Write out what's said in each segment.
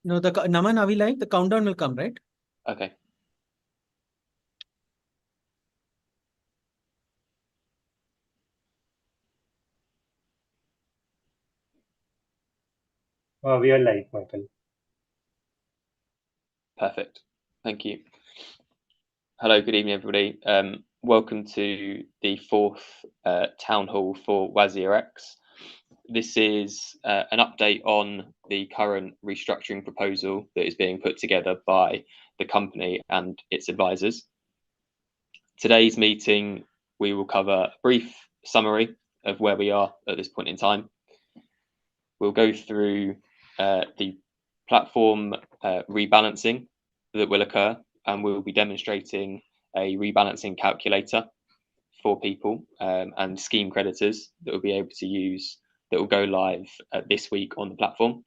No, Naman, are we live? The countdown will come, right? Okay. We are live, Michael. Perfect. Thank you. Hello, good evening, everybody. Welcome to the fourth town hall for WazirX. This is an update on the current restructuring proposal that is being put together by the company and its advisors. Today's meeting, we will cover a brief summary of where we are at this point in time. We'll go through the platform rebalancing that will occur, and we'll be demonstrating a rebalancing calculator for people and scheme creditors that will be able to use, that will go live this week on the platform.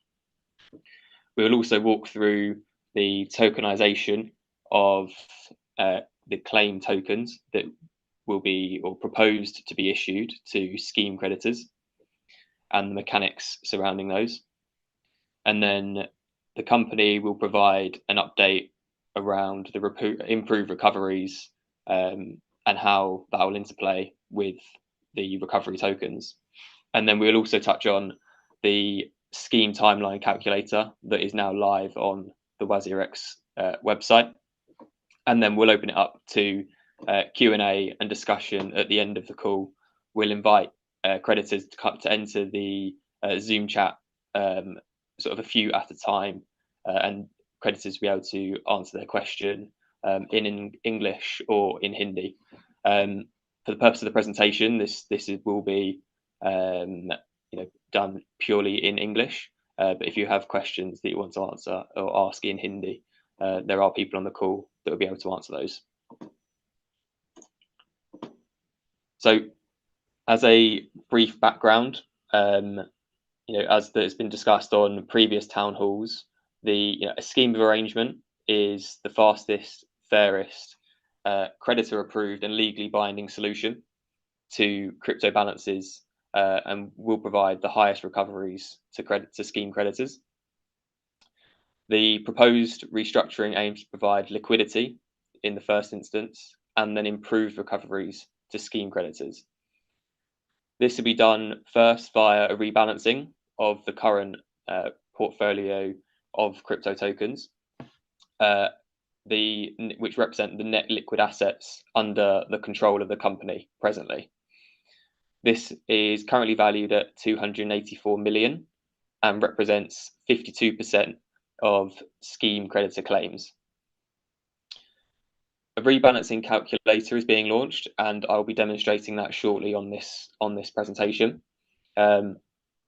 We will also walk through the tokenization of the claim tokens that will be or proposed to be issued to scheme creditors and the mechanics surrounding those. And then the company will provide an update around the improved recoveries and how that will interplay with the recovery tokens. And then we'll also touch on the scheme timeline calculator that is now live on the WazirX website. And then we'll open it up to Q&A and discussion at the end of the call. We'll invite creditors to enter the Zoom chat sort of a few at a time, and creditors will be able to answer their question in English or in Hindi. For the purpose of the presentation, this will be done purely in English. But if you have questions that you want to answer or ask in Hindi, there are people on the call that will be able to answer those. So, as a brief background, as has been discussed on previous town halls, a scheme of arrangement is the fastest, fairest, creditor-approved and legally binding solution to crypto balances and will provide the highest recoveries to scheme creditors. The proposed restructuring aims to provide liquidity in the first instance and then improved recoveries to scheme creditors. This will be done first via a rebalancing of the current portfolio of crypto tokens, which represent the net liquid assets under the control of the company presently. This is currently valued at 284 million and represents 52% of scheme creditor claims. A rebalancing calculator is being launched, and I'll be demonstrating that shortly on this presentation.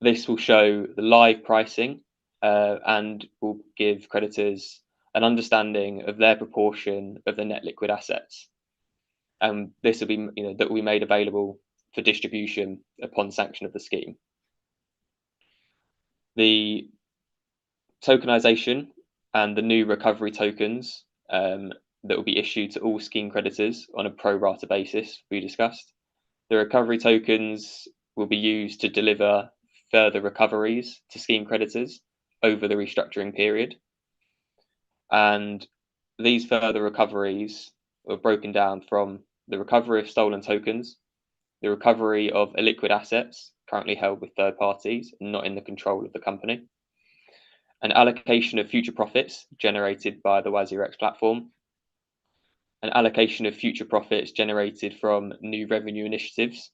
This will show the live pricing and will give creditors an understanding of their proportion of the net liquid assets. And this will be, that will be made available for distribution upon sanction of the scheme. The tokenization and the new recovery tokens that will be issued to all scheme creditors on a pro rata basis we discussed. The recovery tokens will be used to deliver further recoveries to scheme creditors over the restructuring period. And these further recoveries were broken down from the recovery of stolen tokens, the recovery of illiquid assets currently held with third parties and not in the control of the company, an allocation of future profits generated by the WazirX platform, an allocation of future profits generated from new revenue initiatives,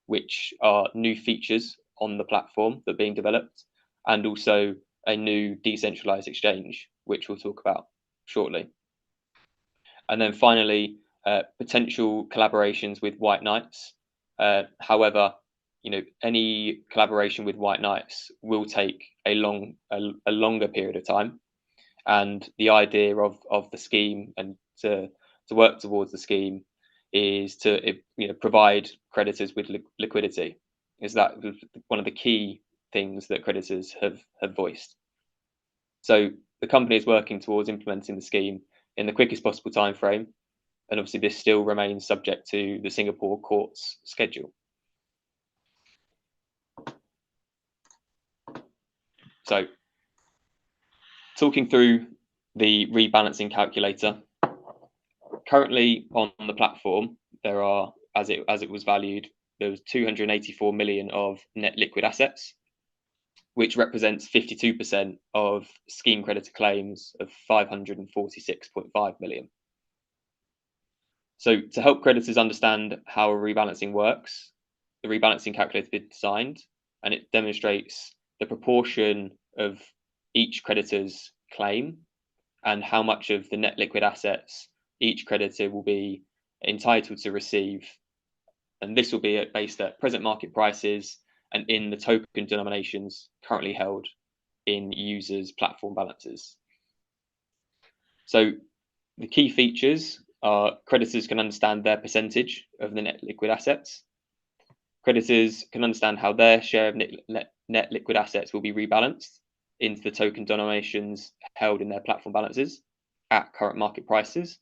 which are new features on the platform that are being developed, and also a new decentralized exchange, which we'll talk about shortly. And then finally, potential collaborations with White Knights. However, any collaboration with White Knights will take a longer period of time, and the idea of the scheme and to work towards the scheme is to provide creditors with liquidity. Is that one of the key things that creditors have voiced? So the company is working towards implementing the scheme in the quickest possible time frame, and obviously this still remains subject to the Singapore court's schedule. So talking through the rebalancing calculator. Currently on the platform, there are, as it was valued, there was 284 million of net liquid assets, which represents 52% of scheme creditor claims of 546.5 million. So to help creditors understand how a rebalancing works, the rebalancing calculator is designed, and it demonstrates the proportion of each creditor's claim and how much of the net liquid assets each creditor will be entitled to receive. And this will be based at present market prices and in the token denominations currently held in users' platform balances. So the key features are creditors can understand their percentage of the net liquid assets. Creditors can understand how their share of net liquid assets will be rebalanced into the token denominations held in their platform balances at current market prices.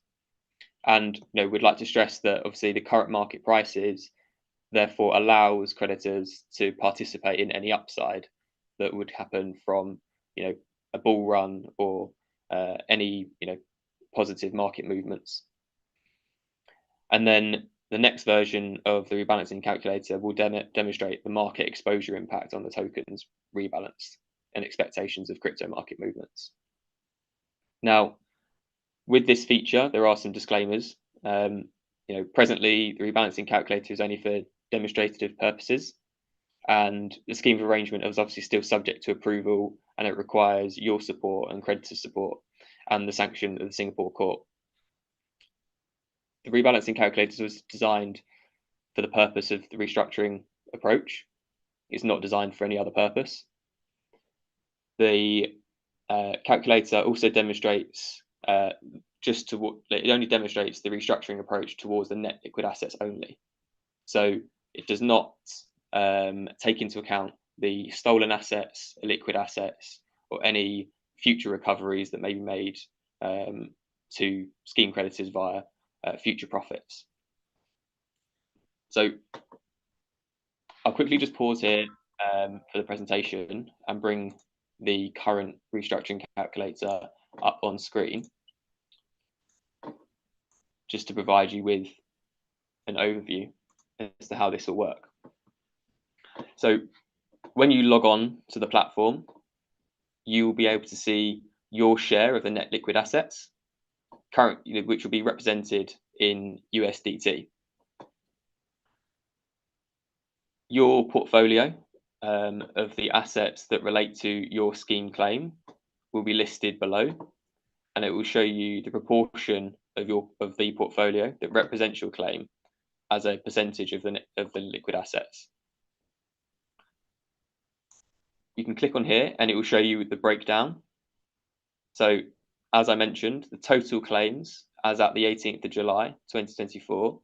And we'd like to stress that obviously the current market prices therefore allows creditors to participate in any upside that would happen from a bull run or any positive market movements. And then the next version of the rebalancing calculator will demonstrate the market exposure impact on the tokens rebalanced and expectations of crypto market movements. Now, with this feature, there are some disclaimers. Presently, the rebalancing calculator is only for demonstrative purposes, and the scheme of arrangement is obviously still subject to approval, and it requires your support and creditor support and the sanction of the Singapore court. The rebalancing calculator was designed for the purpose of the restructuring approach. It's not designed for any other purpose. The calculator also demonstrates it only demonstrates the restructuring approach towards the net liquid assets only. So it does not take into account the stolen assets, liquid assets, or any future recoveries that may be made to scheme creditors via future profits. So I'll quickly just pause here for the presentation and bring the current restructuring calculator up on screen, just to provide you with an overview as to how this will work. So when you log on to the platform, you will be able to see your share of the net liquid assets, which will be represented in USDT. Your portfolio of the assets that relate to your scheme claim will be listed below, and it will show you the proportion of the portfolio that represents your claim as a percentage of the liquid assets. You can click on here and it will show you the breakdown. So as I mentioned, the total claims as at the 18th of July 2024,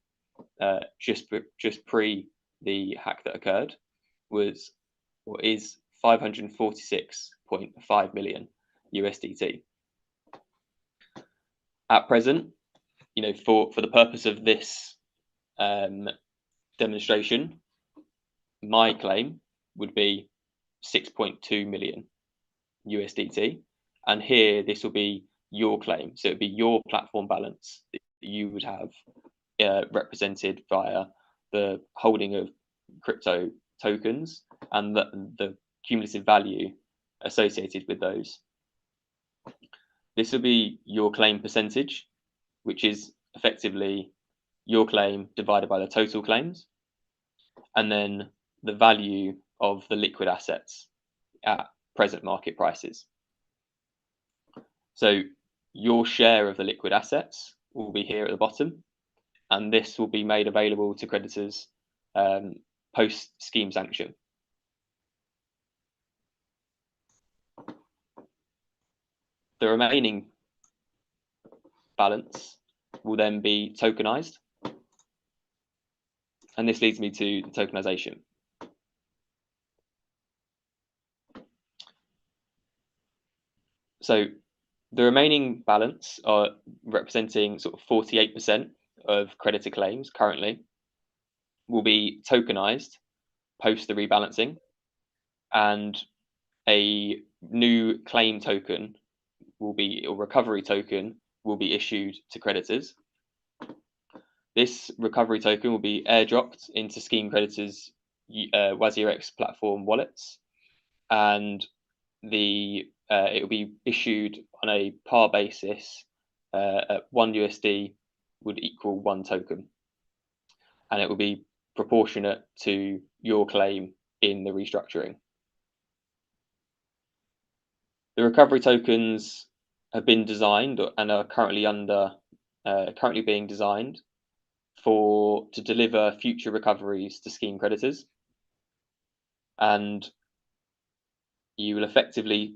just pre the hack that occurred, is 546.5 million USDT. At present, for the purpose of this demonstration, my claim would be 6.2 million USDT, and here this will be your claim, so it'd be your platform balance that you would have represented via the holding of crypto tokens and the cumulative value associated with those. This will be your claim percentage, which is effectively your claim divided by the total claims, and then the value of the liquid assets at present market prices. So your share of the liquid assets will be here at the bottom, and this will be made available to creditors post scheme sanction. The remaining balance will then be tokenized, and this leads me to the tokenization. So the remaining balance are representing sort of 48% of creditor claims currently will be tokenized post the rebalancing, and a new claim token will be, or recovery token will be issued to creditors. This recovery token will be airdropped into scheme creditors' WazirX platform wallets, and it will be issued on a par basis at 1 USD would equal 1 token, and it will be proportionate to your claim in the restructuring. The recovery tokens have been designed and are currently being designed to deliver future recoveries to scheme creditors, and you will effectively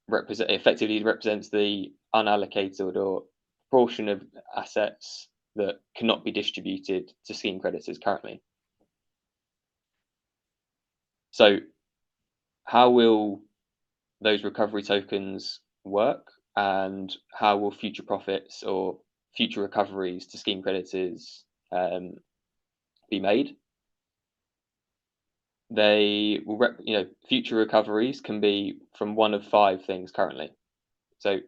represents the unallocated or proportion of assets that cannot be distributed to scheme creditors currently. So how will those recovery tokens work, and how will future profits or future recoveries to scheme creditors be made? They will, future recoveries can be from one of 5 things currently. So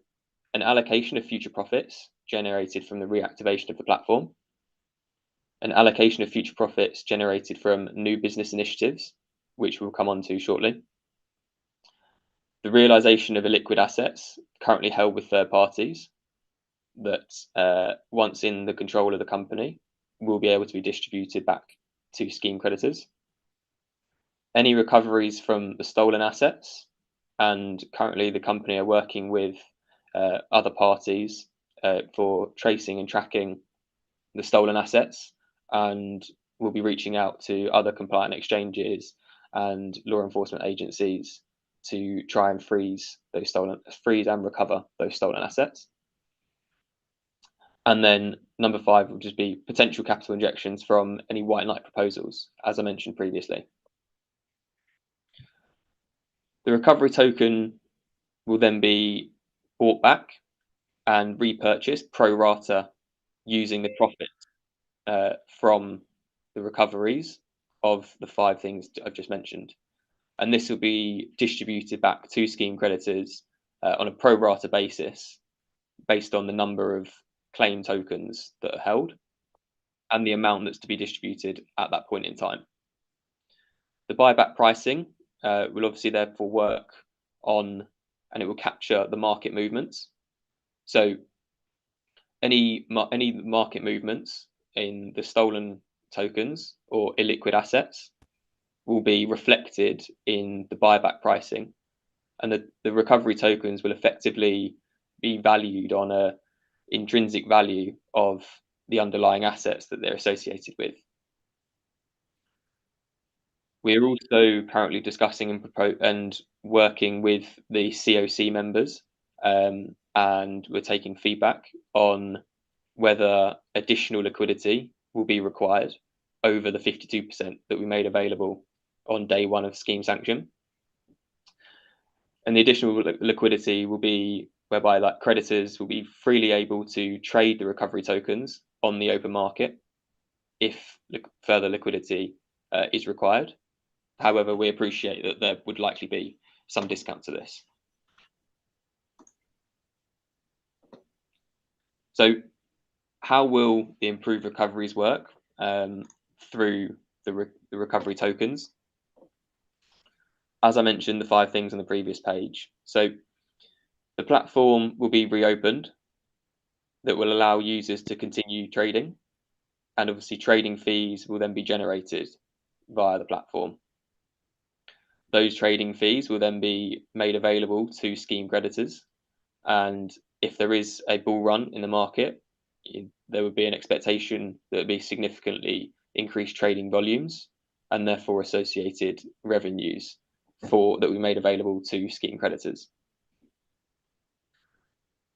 an allocation of future profits generated from the reactivation of the platform, an allocation of future profits generated from new business initiatives, which we'll come on to shortly, the realization of illiquid assets currently held with third parties that once in the control of the company will be able to be distributed back to scheme creditors, any recoveries from the stolen assets, and currently the company are working with other parties for tracing and tracking the stolen assets, and we'll be reaching out to other compliant exchanges and law enforcement agencies to try and freeze and recover those stolen assets. And then number 5 will just be potential capital injections from any white knight proposals, as I mentioned previously. The recovery token will then be bought back and repurchased pro rata using the profit from the recoveries of the 5 things I've just mentioned. And this will be distributed back to scheme creditors on a pro rata basis based on the number of claim tokens that are held and the amount that's to be distributed at that point in time. The buyback pricing will obviously therefore work on, and it will capture the market movements. So any market movements in the stolen tokens or illiquid assets will be reflected in the buyback pricing, and the recovery tokens will effectively be valued on a intrinsic value of the underlying assets that they're associated with. We're also currently discussing and working with the COC members, and we're taking feedback on whether additional liquidity will be required over the 52% that we made available on day 1 of scheme sanction. And the additional liquidity will be whereby creditors will be freely able to trade the recovery tokens on the open market if further liquidity is required. However, we appreciate that there would likely be some discount to this. So how will the improved recoveries work through the recovery tokens? As I mentioned, the 5 things on the previous page. So the platform will be reopened that will allow users to continue trading, and obviously trading fees will then be generated via the platform. Those trading fees will then be made available to scheme creditors, and if there is a bull run in the market, there would be an expectation that would be significantly increased trading volumes and therefore associated revenues that we made available to scheme creditors.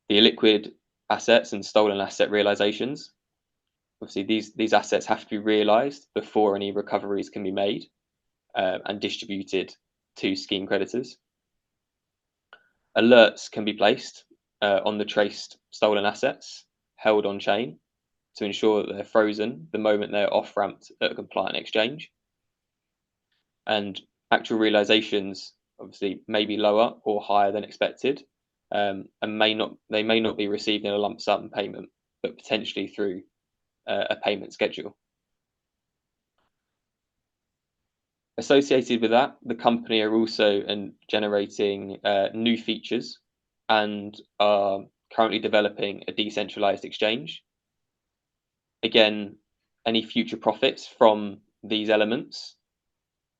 The illiquid assets and stolen asset realizations, obviously these assets have to be realized before any recoveries can be made and distributed to scheme creditors. Alerts can be placed on the traced stolen assets held on chain to ensure that they're frozen the moment they're off-ramped at a compliant exchange. And actual realizations obviously may be lower or higher than expected, and they may not be receiving a lump sum payment, but potentially through a payment schedule. Associated with that, the company are also generating new features and are currently developing a decentralized exchange. Again, any future profits from these elements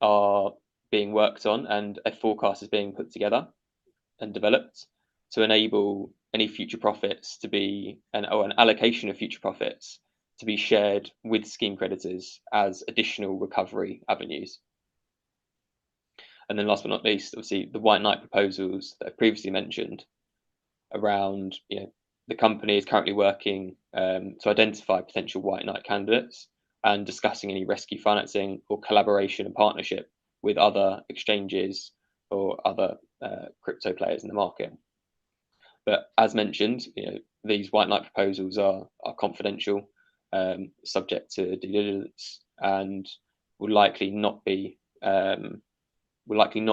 are being worked on, and a forecast is being put together and developed to enable any future profits to be an allocation of future profits to be shared with scheme creditors as additional recovery avenues. And then last but not least, obviously the White Knight proposals that I previously mentioned around, the company is currently working to identify potential White Knight candidates and discussing any rescue financing or collaboration and partnership with other exchanges or other crypto players in the market. But as mentioned, these White Knight proposals are confidential, subject to due diligence, and will likely not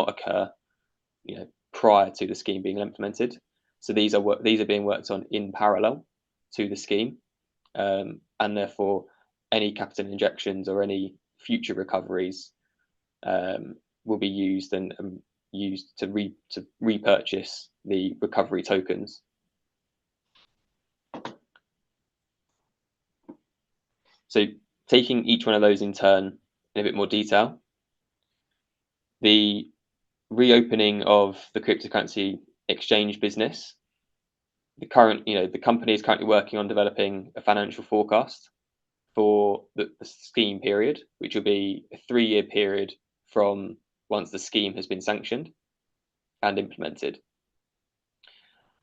occur, prior to the scheme being implemented. So these are being worked on in parallel to the scheme, and therefore any capital injections or any future recoveries will be used and used to repurchase the recovery tokens. So taking each one of those in turn in a bit more detail, the reopening of the cryptocurrency exchange business, the company is currently working on developing a financial forecast for the scheme period, which will be a 3-year period from once the scheme has been sanctioned and implemented.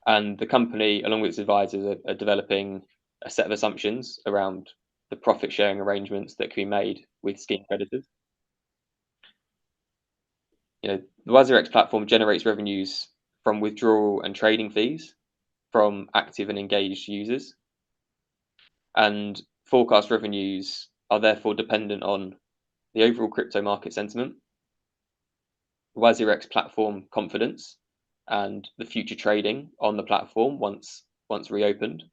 And the company, along with its advisors, are developing a set of assumptions around the profit sharing arrangements that can be made with scheme creditors. The WazirX platform generates revenues from withdrawal and trading fees from active and engaged users, and forecast revenues are therefore dependent on the overall crypto market sentiment, WazirX platform confidence, and the future trading on the platform once reopened,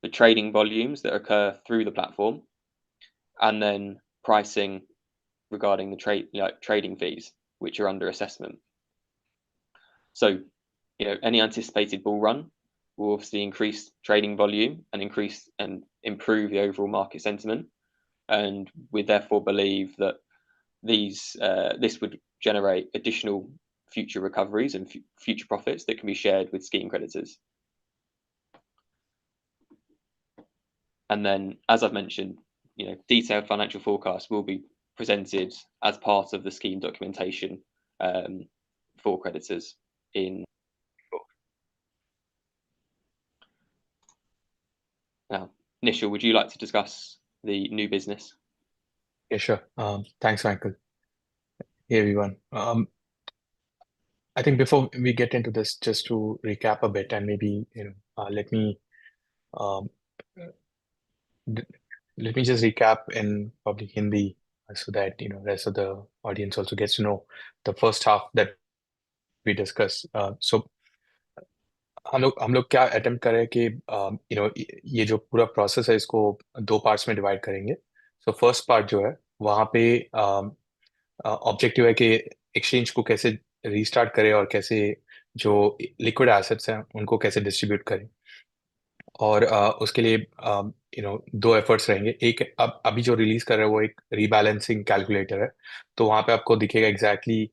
the trading volumes that occur through the platform, and then pricing regarding the trading fees, which are under assessment. So, any anticipated bull run will obviously increase trading volume and improve the overall market sentiment, and we therefore believe that this would generate additional future recoveries and future profits that can be shared with scheme creditors. And then, as I've mentioned, detailed financial forecasts will be presented as part of the scheme documentation for creditors in. Now, Nishal, would you like to discuss the new business? Yeah, sure. Thanks, Michael. Hey, everyone. I think before we get into this, just to recap a bit, and maybe let me just recap in probably Hindi, so that rest of the audience also gets to know the first half that we discuss. So हम लोग क्या attempt कर रहे हैं कि ये जो पूरा प्रोसेस है इसको 2 पार्ट्स में डिवाइड करेंगे. सो फर्स्ट पार्ट जो है वहाँ पे ऑब्जेक्टिव है कि एक्सचेंज को कैसे रीस्टार्ट करें और कैसे जो लिक्विड एसेट्स हैं उनको कैसे डिस्ट्रीब्यूट करें. और उसके लिए 2 एफर्ट्स रहेंगे. एक अभी जो रिलीज कर रहे हैं वो एक रीबैलेंसिंग कैलकुलेटर है. तो वहाँ पे आपको दिखेगा एग्जैक्टली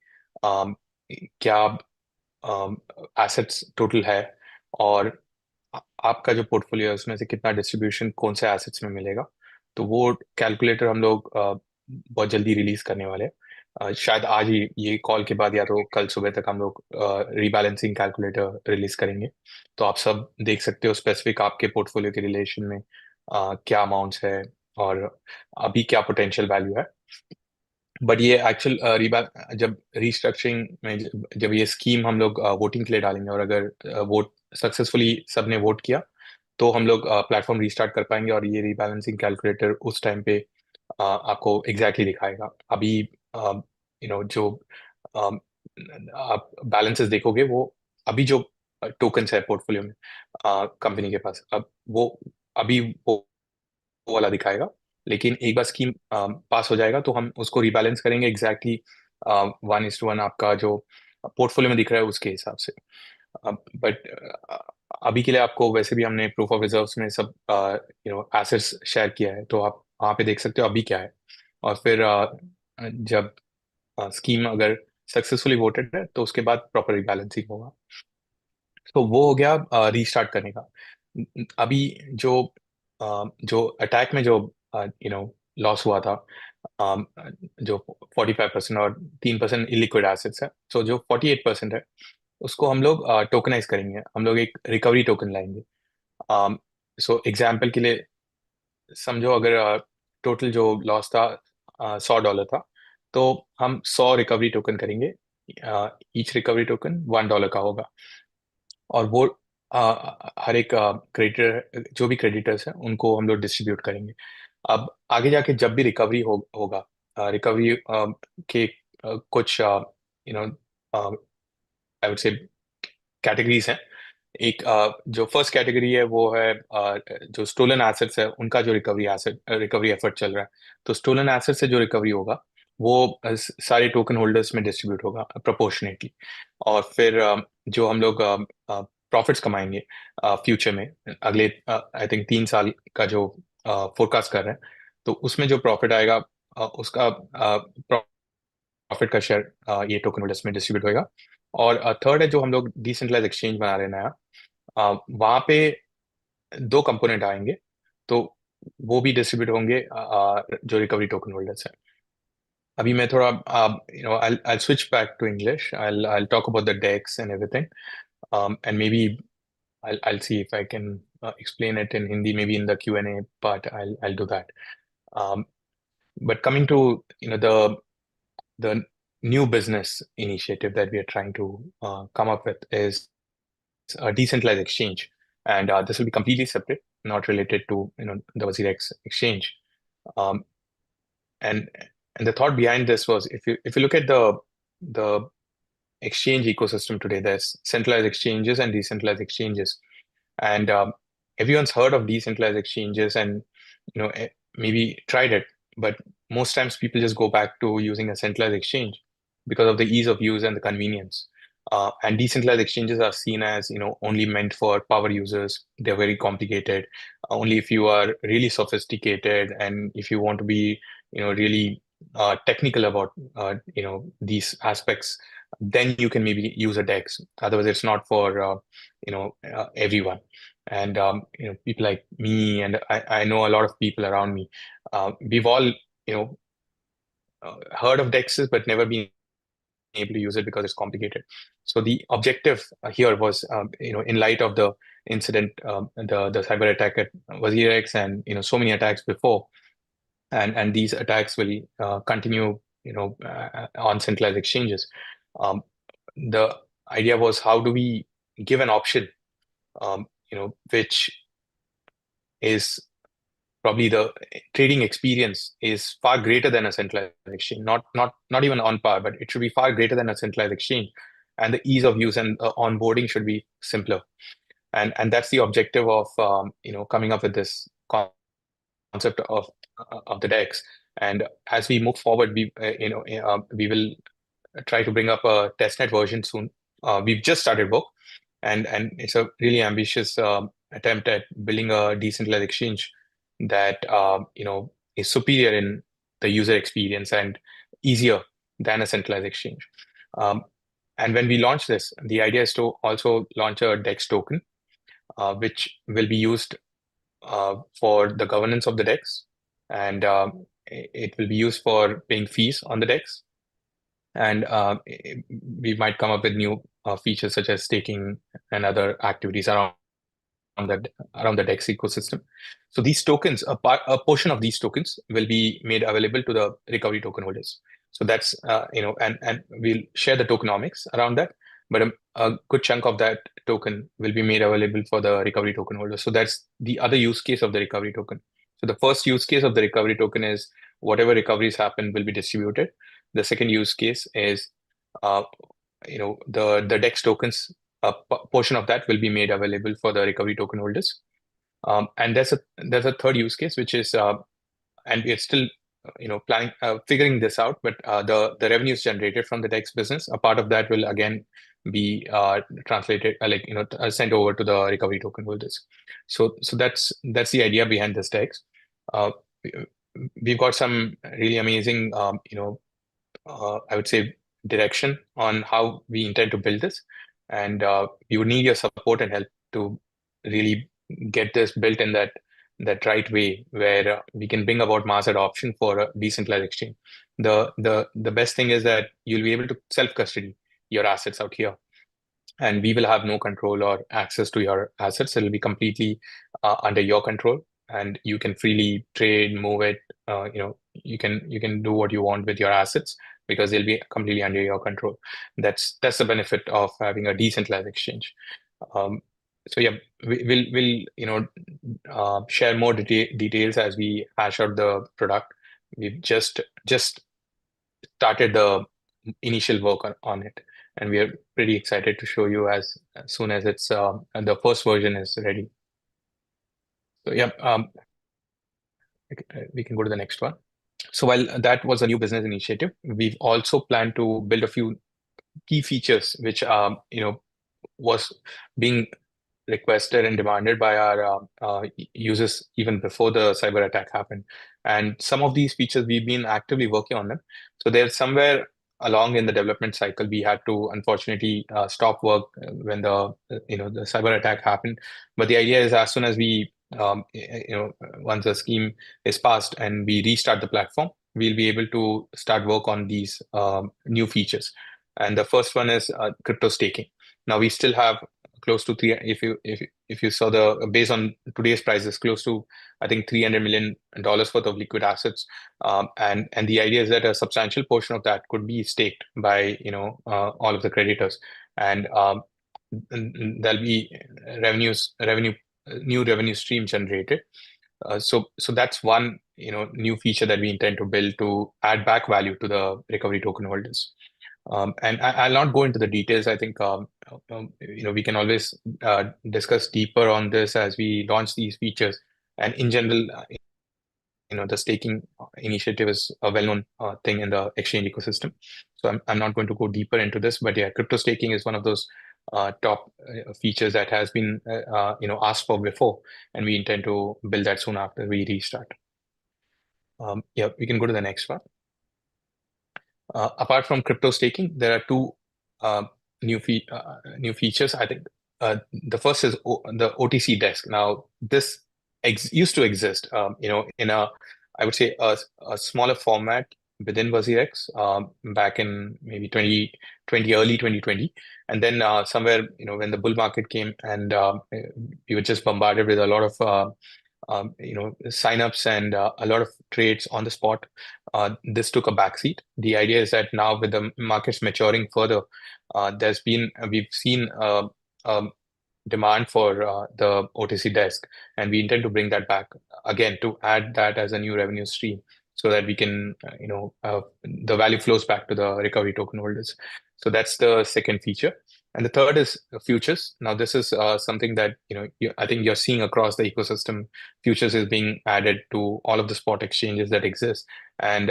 क्या एसेट्स टोटल है और आपका जो पोर्टफोलियो है उसमें से कितना डिस्ट्रीब्यूशन कौन से एसेट्स में मिलेगा. तो वो कैलकुलेटर हम लोग बहुत जल्दी रिलीज करने वाले हैं. शायद आज ही ये कॉल के बाद या तो कल सुबह तक हम लोग रीबैलेंसिंग कैलकुलेटर रिलीज करेंगे. तो आप सब देख सकते हो स्पेसिफिक आपके पोर्टफोलियो के रिलेशन में क्या अमाउंट्स है और अभी क्या पोटेंशियल वैल्यू है. बट ये एक्चुअल जब रीस्ट्रक्चरिंग में जब ये स्कीम हम लोग वोटिंग के लिए डालेंगे और अगर वोट सक्सेसफुली सबने वोट किया तो हम लोग प्लेटफॉर्म रीस्टार्ट कर पाएंगे और ये रीबैलेंसिंग कैलकुलेटर उस टाइम पे आपको एग्जैक्टली दिखाएगा. अभी जो आप बैलेंसेस देखोगे वो अभी जो टोकन्स है पोर्टफोलियो में कंपनी के पास, अब वो अभी वो वाला दिखाएगा, लेकिन एक बार स्कीम पास हो जाएगा तो हम उसको रिबैलेंस करेंगे एग्जैक्टली 1:1 आपका जो पोर्टफोलियो में दिख रहा है उसके हिसाब से। बट अभी के लिए आपको वैसे भी हमने प्रूफ ऑफ रिजर्व्स में सब एसेट्स शेयर किया है, तो आप वहाँ पे देख सकते हो अभी क्या है। और फिर जब स्कीम अगर सक्सेसफुली वोटेड है तो उसके बाद प्रॉपर रिबैलेंसिंग होगा। तो वो हो गया रीस्टार्ट करने का। अभी जो जो अटैक में जो लॉस हुआ था, जो 45% और 3% इलिक्विड एसेट्स है, तो जो 48% है उसको हम लोग टोकनाइज करेंगे, हम लोग एक रिकवरी टोकन लाएंगे। सो एग्जाम्पल के लिए समझो, अगर टोटल जो लॉस था $100 था, तो हम 100 रिकवरी टोकन करेंगे। ईच रिकवरी टोकन $1 का होगा, और वो हर एक क्रेडिटर, जो भी क्रेडिटर्स हैं उनको हम लोग डिस्ट्रीब्यूट करेंगे। अब आगे जाके जब भी रिकवरी होगा, रिकवरी के कुछ आई वुड से कैटेगरीज हैं। एक जो फर्स्ट कैटेगरी है वो है जो स्टोलन एसेट्स है उनका जो रिकवरी एफर्ट चल रहा है। तो स्टोलन एसेट से जो रिकवरी होगा वो सारे टोकन होल्डर्स में डिस्ट्रीब्यूट होगा प्रोपोर्शनेटली। और फिर जो हम लोग प्रॉफिट्स कमाएंगे फ्यूचर में, अगले आई थिंक 3 साल का जो फोरकास्ट कर रहे हैं, तो उसमें जो प्रॉफिट आएगा उसका प्रॉफिट का शेयर ये टोकन होल्डर्स में डिस्ट्रीब्यूट होगा। और थर्ड है जो हम लोग डिसेंट्रलाइज एक्सचेंज बना रहे हैं नया, वहां पे 2 कंपोनेंट आएंगे, तो वो भी डिस्ट्रीब्यूट होंगे जो रिकवरी टोकन होल्डर्स है। अभी मैं थोड़ा I'll switch back to English. I'll talk about the decks and everything, and maybe I'll see if I can explain it in Hindi. Maybe in the Q&A part I'll do that. But coming to the new business initiative that we are trying to come up with is a decentralized exchange, and this will be completely separate, not related to the WazirX exchange. And the thought behind this was, if you look at the exchange ecosystem today, there's centralized exchanges and decentralized exchanges, and everyone's heard of decentralized exchanges and maybe tried it, but most times people just go back to using a centralized exchange because of the ease of use and the convenience. And decentralized exchanges are seen as only meant for power users. They're very complicated. Only if you are really sophisticated and if you want to be really technical about these aspects, then you can maybe use a DEX. Otherwise, it's not for everyone. And people like me, and I know a lot of people around me, we've all heard of DEXs but never been able to use it because it's complicated. So the objective here was, in light of the incident, the cyber attack at WazirX, and so many attacks before, and these attacks will continue on centralized exchanges. The idea was, how do we give an option which is probably the trading experience is far greater than a centralized exchange, not even on par, but it should be far greater than a centralized exchange, and the ease of use and onboarding should be simpler. And that's the objective of coming up with this concept of the DEX. And as we move forward, we will try to bring up a testnet version soon. We've just started work, and it's a really ambitious attempt at building a decentralized exchange that is superior in the user experience and easier than a centralized exchange. And when we launch this, the idea is to also launch a DEX token, which will be used for the governance of the DEX, and it will be used for paying fees on the DEX. And we might come up with new features such as staking and other activities around the DEX ecosystem. So these tokens, a portion of these tokens will be made available to the recovery token holders. So that's and we'll share the tokenomics around that, but a good chunk of that token will be made available for the recovery token holders. So that's the other use case of the recovery token. So the first use case of the recovery token is whatever recoveries happen will be distributed. The second use case is the DEX tokens portion of that will be made available for the recovery token holders. And there's a third use case, which is and we're still planning figuring this out, but the revenues generated from the DEX business, a part of that will again be translated sent over to the recovery token holders. So that's the idea behind this DEX. We've got some really amazing I would say direction on how we intend to build this, and we would need your support and help to really get this built in that right way, where we can bring about mass adoption for a decentralized exchange. The best thing is that you'll be able to self-custody your assets out here, and we will have no control or access to your assets. It'll be completely under your control, and you can freely trade, move it. You can do what you want with your assets because they'll be completely under your control. That's the benefit of having a decentralized exchange. So yeah, we'll share more details as we hash out the product. We've just started the initial work on it, and we are pretty excited to show you as soon as it's the first version is ready. So yeah, we can go to the next one. So while that was a new business initiative, we've also planned to build a few key features which was being requested and demanded by our users even before the cyber attack happened. And some of these features we've been actively working on them. So they're somewhere along in the development cycle. We had to unfortunately stop work when the cyber attack happened. But the idea is, as soon as we once the scheme is passed and we restart the platform, we'll be able to start work on these new features. And the first one is crypto staking. Now we still have close to if you saw the based on today's prices, close to I think $300 million worth of liquid assets, and the idea is that a substantial portion of that could be staked by all of the creditors, and there'll be new revenue stream generated. So that's one new feature that we intend to build to add back value to the recovery token holders. And I'll not go into the details. I think we can always discuss deeper on this as we launch these features. And in general, the staking initiative is a well-known thing in the exchange ecosystem. So I'm not going to go deeper into this, but yeah, crypto staking is one of those top features that has been asked for before, and we intend to build that soon after we restart. Yeah, we can go to the next one. Apart from crypto staking, there are two new features. I think the first is the OTC desk. Now, this used to exist, in a, I would say, a smaller format within WazirX back in maybe 2020, early 2020. And then somewhere, when the bull market came and we were just bombarded with a lot of signups and a lot of trades on the spot, this took a backseat. The idea is that now with the markets maturing further, we've seen demand for the OTC desk, and we intend to bring that back again to add that as a new revenue stream, so that we can the value flows back to the recovery token holders. So that's the second feature. And the third is futures. Now, this is something that I think you're seeing across the ecosystem. Futures is being added to all of the spot exchanges that exist, and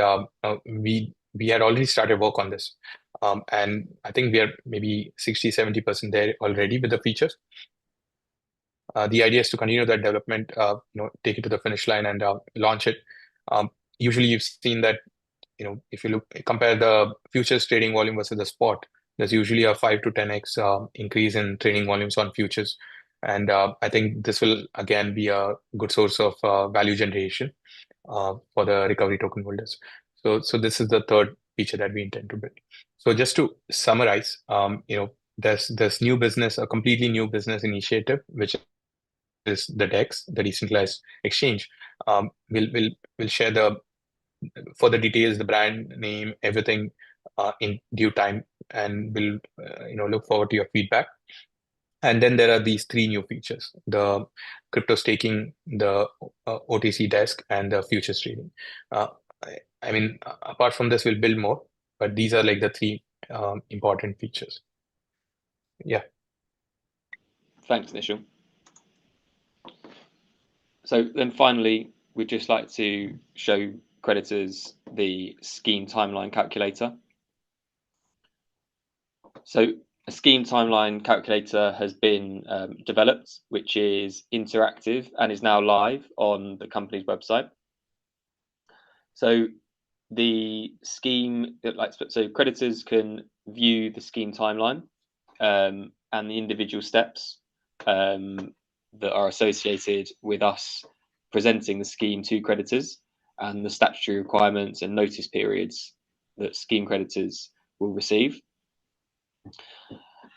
we had already started work on this, and I think we are maybe 60-70% there already with the features. The idea is to continue that development, take it to the finish line and launch it. Usually, you've seen that if you compare the futures trading volume versus the spot, there's usually a 5 to 10x increase in trading volumes on futures. And I think this will again be a good source of value generation for the recovery token holders. So this is the third feature that we intend to build. So just to summarize, there's new business, a completely new business initiative, which is the DEX, the Decentralized Exchange. We'll share the further details, the brand name, everything in due time, and we'll look forward to your feedback. And then there are these three new features: the crypto staking, the OTC desk, and the futures trading. I mean, apart from this, we'll build more, but these are like the three important features. Yeah. Thanks, Nishal. So then finally, we'd just like to show creditors the scheme timeline calculator. So a scheme timeline calculator has been developed, which is interactive and is now live on the company's website. So the scheme, so creditors can view the scheme timeline and the individual steps that are associated with us presenting the scheme to creditors, and the statutory requirements and notice periods that scheme creditors will receive.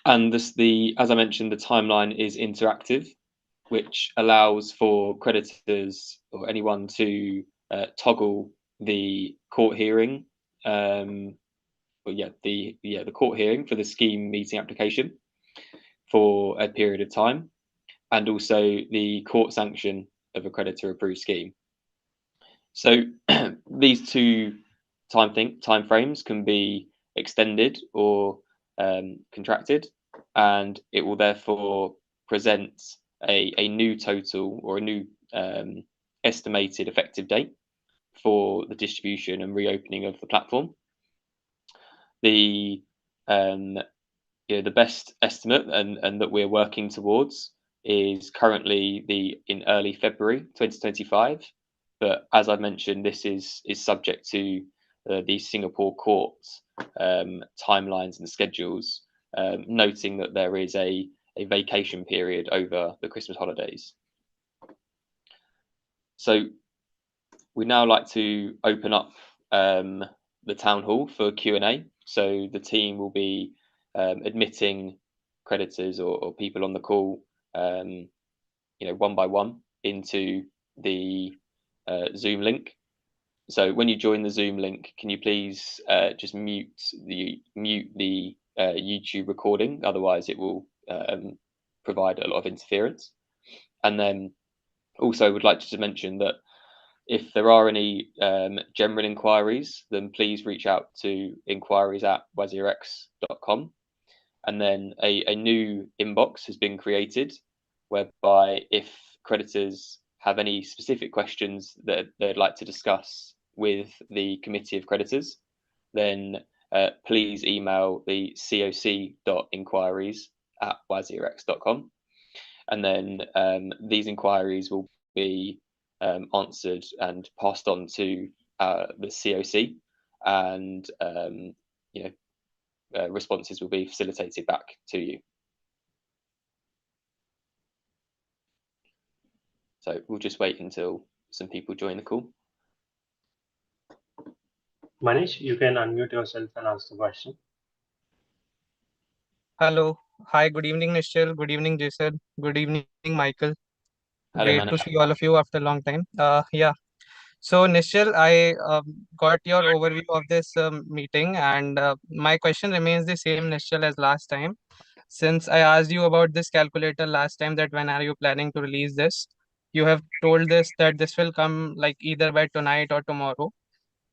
And as I mentioned, the timeline is interactive, which allows for creditors or anyone to toggle the court hearing, the court hearing for the scheme meeting application for a period of time, and also the court sanction of a creditor approved scheme. So these two time frames can be extended or contracted, and it will therefore present a new total or a new estimated effective date for the distribution and reopening of the platform. The best estimate and that we're working towards is currently in early February 2025. But as I mentioned, this is subject to the Singapore courts timelines and schedules, noting that there is a vacation period over the Christmas holidays. So we'd now like to open up the town hall for Q&A. So the team will be admitting creditors or people on the call, one by one into the Zoom link. So when you join the Zoom link, can you please just mute the YouTube recording? Otherwise, it will provide a lot of interference. And then also would like to mention that if there are any general inquiries, then please reach out to inquiries@WazirX.com. And then a new inbox has been created, whereby if creditors have any specific questions that they'd like to discuss with the committee of creditors, then please email the coc.inquiries@WazirX.com. And then these inquiries will be answered and passed on to the COC, and responses will be facilitated back to you. So we'll just wait until some people join the call. Manish, you can unmute yourself and ask the question. Hello. Hi, good evening, Nishal. Good evening, Jason. Good evening, Michael. Hello, Great Manish. to see all of you after a long time. So Nishal, I got your overview of this meeting, and my question remains the same, Nishal, as last time. Since I asked you about this calculator last time, that when are you planning to release this? You have told this that this will come like either by tonight or tomorrow.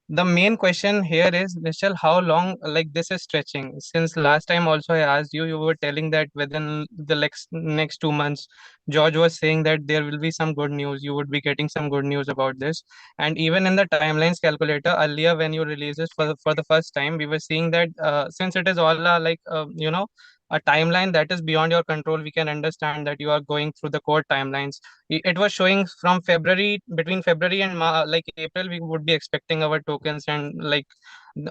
The main question here is, Nishal, how long like this is stretching? Since last time also I asked you, you were telling that within the next 2 months, George was saying that there will be some good news. You would be getting some good news about this. And even in the timelines calculator earlier, when you released this for the first time, we were seeing that since it is all a timeline that is beyond your control, we can understand that you are going through the court timelines. It was showing from February, between February and like April, we would be expecting our tokens, and like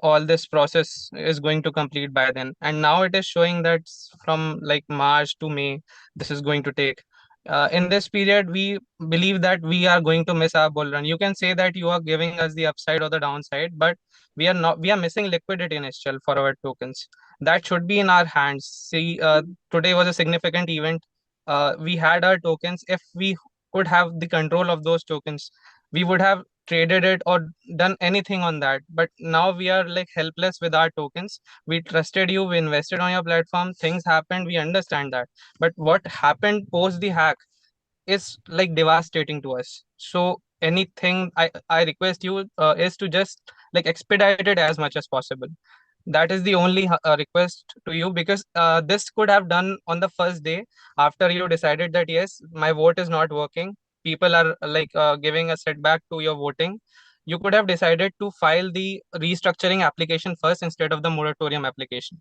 all this process is going to complete by then. And now it is showing that from like March to May, this is going to take. In this period, we believe that we are going to miss our bull run. You can say that you are giving us the upside or the downside, but we are not. We are missing liquidity in SHL for our tokens. That should be in our hands. See, today was a significant event. We had our tokens. If we could have the control of those tokens, we would have traded it or done anything on that. But now we are like helpless with our tokens. We trusted you, we invested on your platform, things happened, we understand that. But what happened post the hack is like devastating to us. So anything I request you is to just like expedite it as much as possible. That is the only request to you, because this could have done on the first day after you decided that yes, my vote is not working. People are like giving a setback to your voting. You could have decided to file the restructuring application first instead of the moratorium application,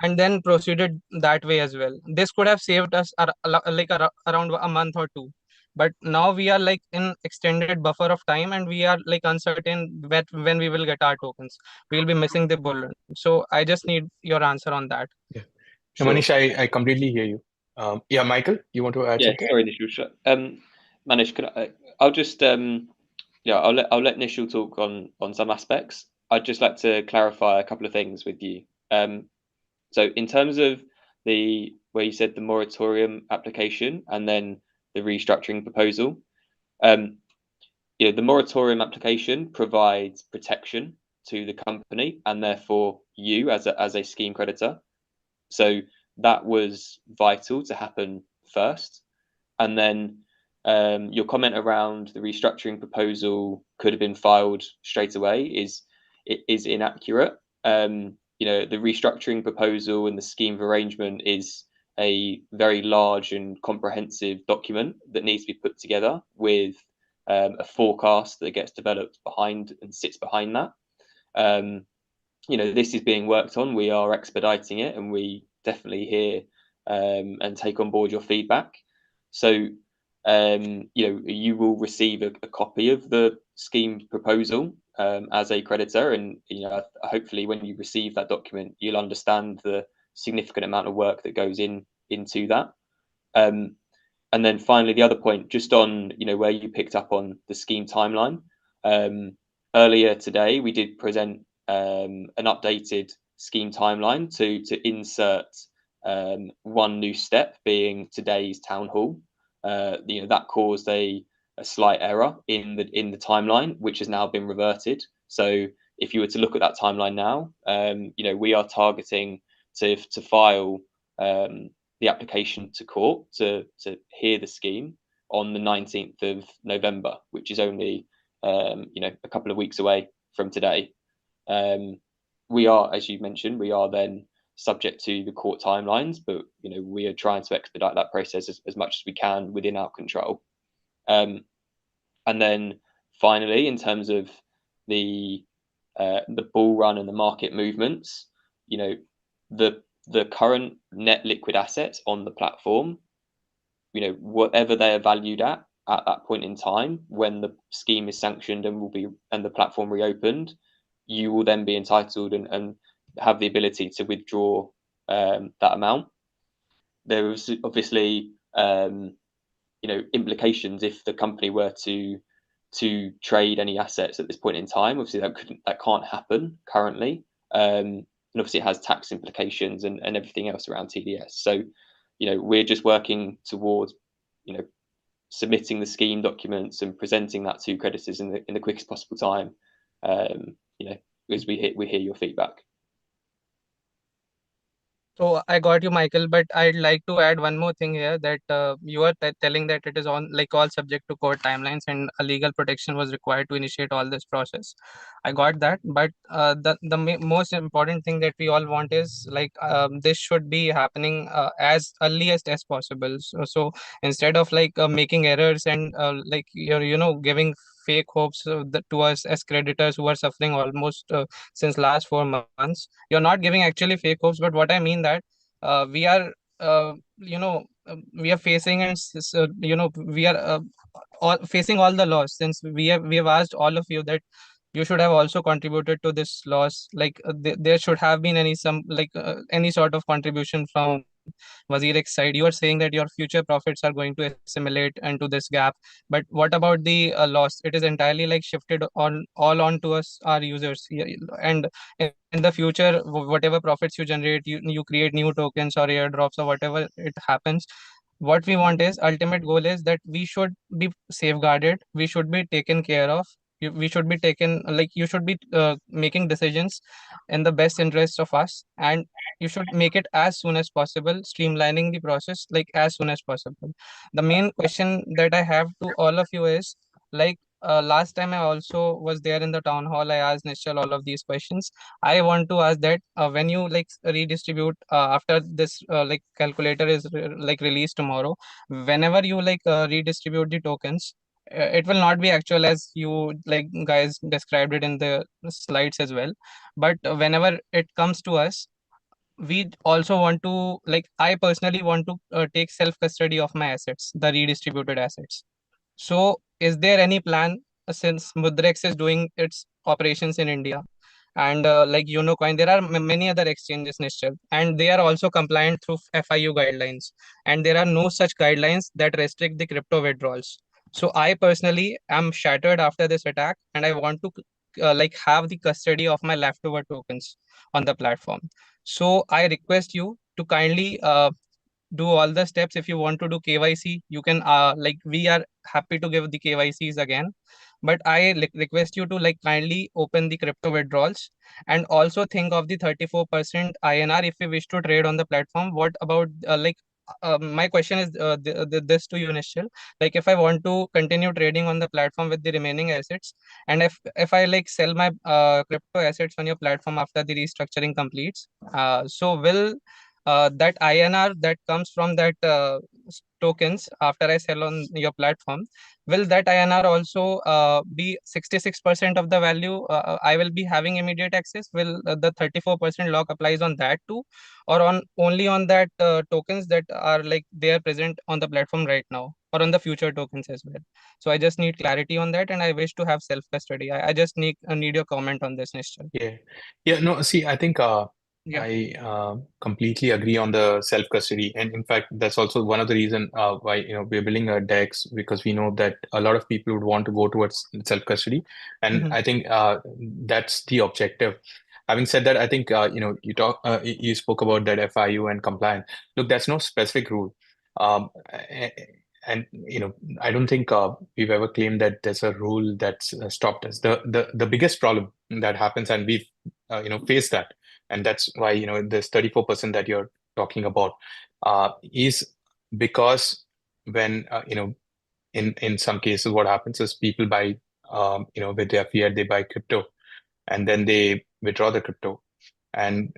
and then proceeded that way as well. This could have saved us around a month or two. But now we are like in extended buffer of time, and we are like uncertain when we will get our tokens. We'll be missing the bullet. So I just need your answer on that. Yeah. Sure. Manish, I completely hear you. Yeah, Michael, you want to add Yeah, something? sorry, Nishal. Manish, I'll just I'll let Nishal talk on some aspects. I'd just like to clarify a couple of things with you. So in terms of where you said the moratorium application and then the restructuring proposal, the moratorium application provides protection to the company and therefore you as a scheme creditor. So that was vital to happen first. And then your comment around the restructuring proposal could have been filed straight away is inaccurate. The restructuring proposal and the scheme of arrangement is a very large and comprehensive document that needs to be put together with a forecast that gets developed behind and sits behind that. This is being worked on. We are expediting it, and we definitely hear and take on board your feedback. So, you will receive a copy of the scheme proposal as a creditor, and hopefully, when you receive that document, you'll understand the significant amount of work that goes into that. And then finally, the other point, just on where you picked up on the scheme timeline. Earlier today, we did present an updated scheme timeline to insert one new step, being today's town hall. That caused a slight error in the timeline, which has now been reverted. So if you were to look at that timeline now, we are targeting to file the application to court to hear the scheme on the 19th of November, which is only a couple of weeks away from today. We are, as you mentioned, we are then subject to the court timelines, but we are trying to expedite that process as much as we can within our control. And then finally, in terms of the bull run and the market movements, the current net liquid assets on the platform, whatever they are valued at that point in time, when the scheme is sanctioned and the platform reopened, you will then be entitled and have the ability to withdraw that amount. There is obviously implications if the company were to trade any assets at this point in time. Obviously that can't happen currently, and obviously it has tax implications and everything else around TDS. So we're just working towards submitting the scheme documents and presenting that to creditors in the quickest possible time, as we hear your feedback. So I got you, Michael, but I'd like to add one more thing here, that you are telling that it is on like all subject to court timelines and a legal protection was required to initiate all this process. I got that, but the most important thing that we all want is like this should be happening as early as possible. So instead of like making errors and like you're giving fake hopes to us as creditors who are suffering almost since last 4 months. You're not giving actually fake hopes, but what I mean that we are we are facing and we are all facing all the loss, since we have asked all of you that you should have also contributed to this loss. Like there should have been any sort of contribution from WazirX side. You are saying that your future profits are going to assimilate into this gap, but what about the loss? It is entirely like shifted on all onto us, our users. Yeah, and in the future, whatever profits you generate, you create new tokens or airdrops or whatever it happens. What we want is, ultimate goal is that we should be safeguarded, we should be taken care of. We should be taken, like you should be making decisions in the best interest of us, and you should make it as soon as possible, streamlining the process like as soon as possible. The main question that I have to all of you is like last time I also was there in the town hall. I asked Nishal all of these questions. I want to ask that when you like redistribute after this like calculator is like released tomorrow, whenever you like redistribute the tokens, it will not be actual as you like guys described it in the slides as well. But whenever it comes to us, we also want to like I personally want to take self custody of my assets, the redistributed assets. So, is there any plan since WazirX is doing its operations in India and like Unocoin, there are many other exchanges, Nishchal, and they are also compliant through FIU guidelines, and there are no such guidelines that restrict the crypto withdrawals. So, I personally am shattered after this attack, and I want to like have the custody of my leftover tokens on the platform. So, I request you to kindly do all the steps. If you want to do KYC, you can like we are happy to give the KYCs again, but I request you to like kindly open the crypto withdrawals and also think of the 34% INR if you wish to trade on the platform. What about like my question is this to you, Nishchal. Like if I want to continue trading on the platform with the remaining assets, and if I like sell my crypto assets on your platform after the restructuring completes, so will that INR that comes from that tokens after I sell on your platform, will that INR also be 66% of the value? I will be having immediate access. Will the 34% lock applies on that too, or on only on that tokens that are like they are present on the platform right now, or on the future tokens as well? So I just need clarity on that, and I wish to have self custody. I just need your comment on this, Nishchal. Yeah, no, see, I think Yeah. I completely agree on the self custody, and in fact, that's also one of the reason why we're building a DEX, because we know that a lot of people would want to go towards self custody, and I think that's the objective. Having said that, I think you spoke about that FIU and compliance. Look, that's no specific rule, and I don't think we've ever claimed that there's a rule that's stopped us. The biggest problem that happens, and we've faced that, and that's why this 34% that you're talking about is because when in some cases what happens is people buy with their fiat, they buy crypto, and then they withdraw the crypto, and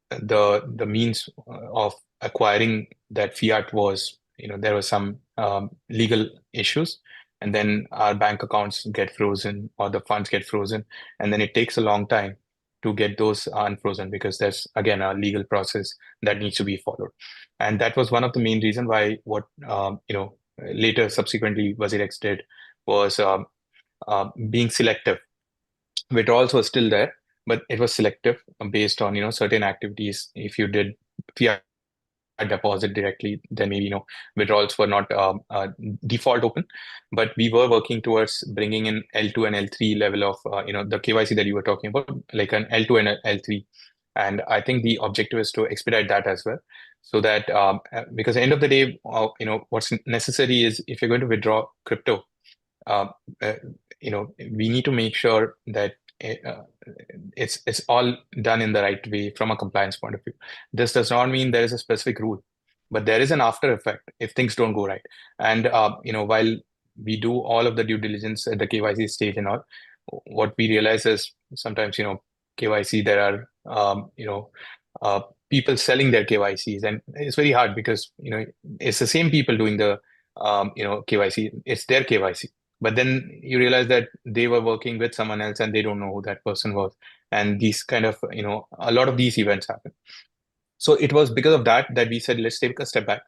the means of acquiring that fiat was there was some legal issues, and then our bank accounts get frozen or the funds get frozen, and then it takes a long time to get those unfrozen, because there's again a legal process that needs to be followed. And that was one of the main reason why what later subsequently WazirX did was being selective. Withdrawals were still there, but it was selective based on certain activities. If you did fiat deposit directly, then maybe withdrawals were not default open. But we were working towards bringing in L2 and L3 level of the KYC that you were talking about, like an L2 and an L3. And I think the objective is to expedite that as well, so that because at the end of the day, what's necessary is, if you're going to withdraw crypto, uh, uh, we need to make sure that it's all done in the right way from a compliance point of view. This does not mean there is a specific rule, but there is an after effect if things don't go right. And while we do all of the due diligence at the KYC stage and all, what we realize is sometimes KYC, there are people selling their KYCs, and it's very hard because it's the same people doing the KYC, it's their KYC. But then you realize that they were working with someone else and they don't know who that person was. And these kind of, a lot of these events happen. So it was because of that we said, let's take a step back,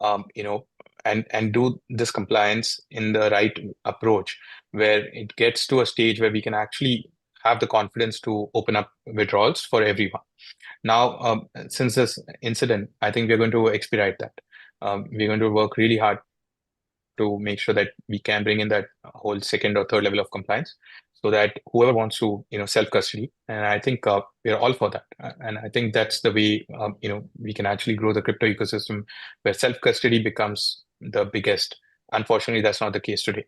and do this compliance in the right approach, where it gets to a stage where we can actually have the confidence to open up withdrawals for everyone. Now, since this incident, I think we're going to expedite that. We're going to work really hard to make sure that we can bring in that whole second or third level of compliance, so that whoever wants to self custody, and I think we're all for that, and I think that's the way we can actually grow the crypto ecosystem, where self custody becomes the biggest. Unfortunately, that's not the case today.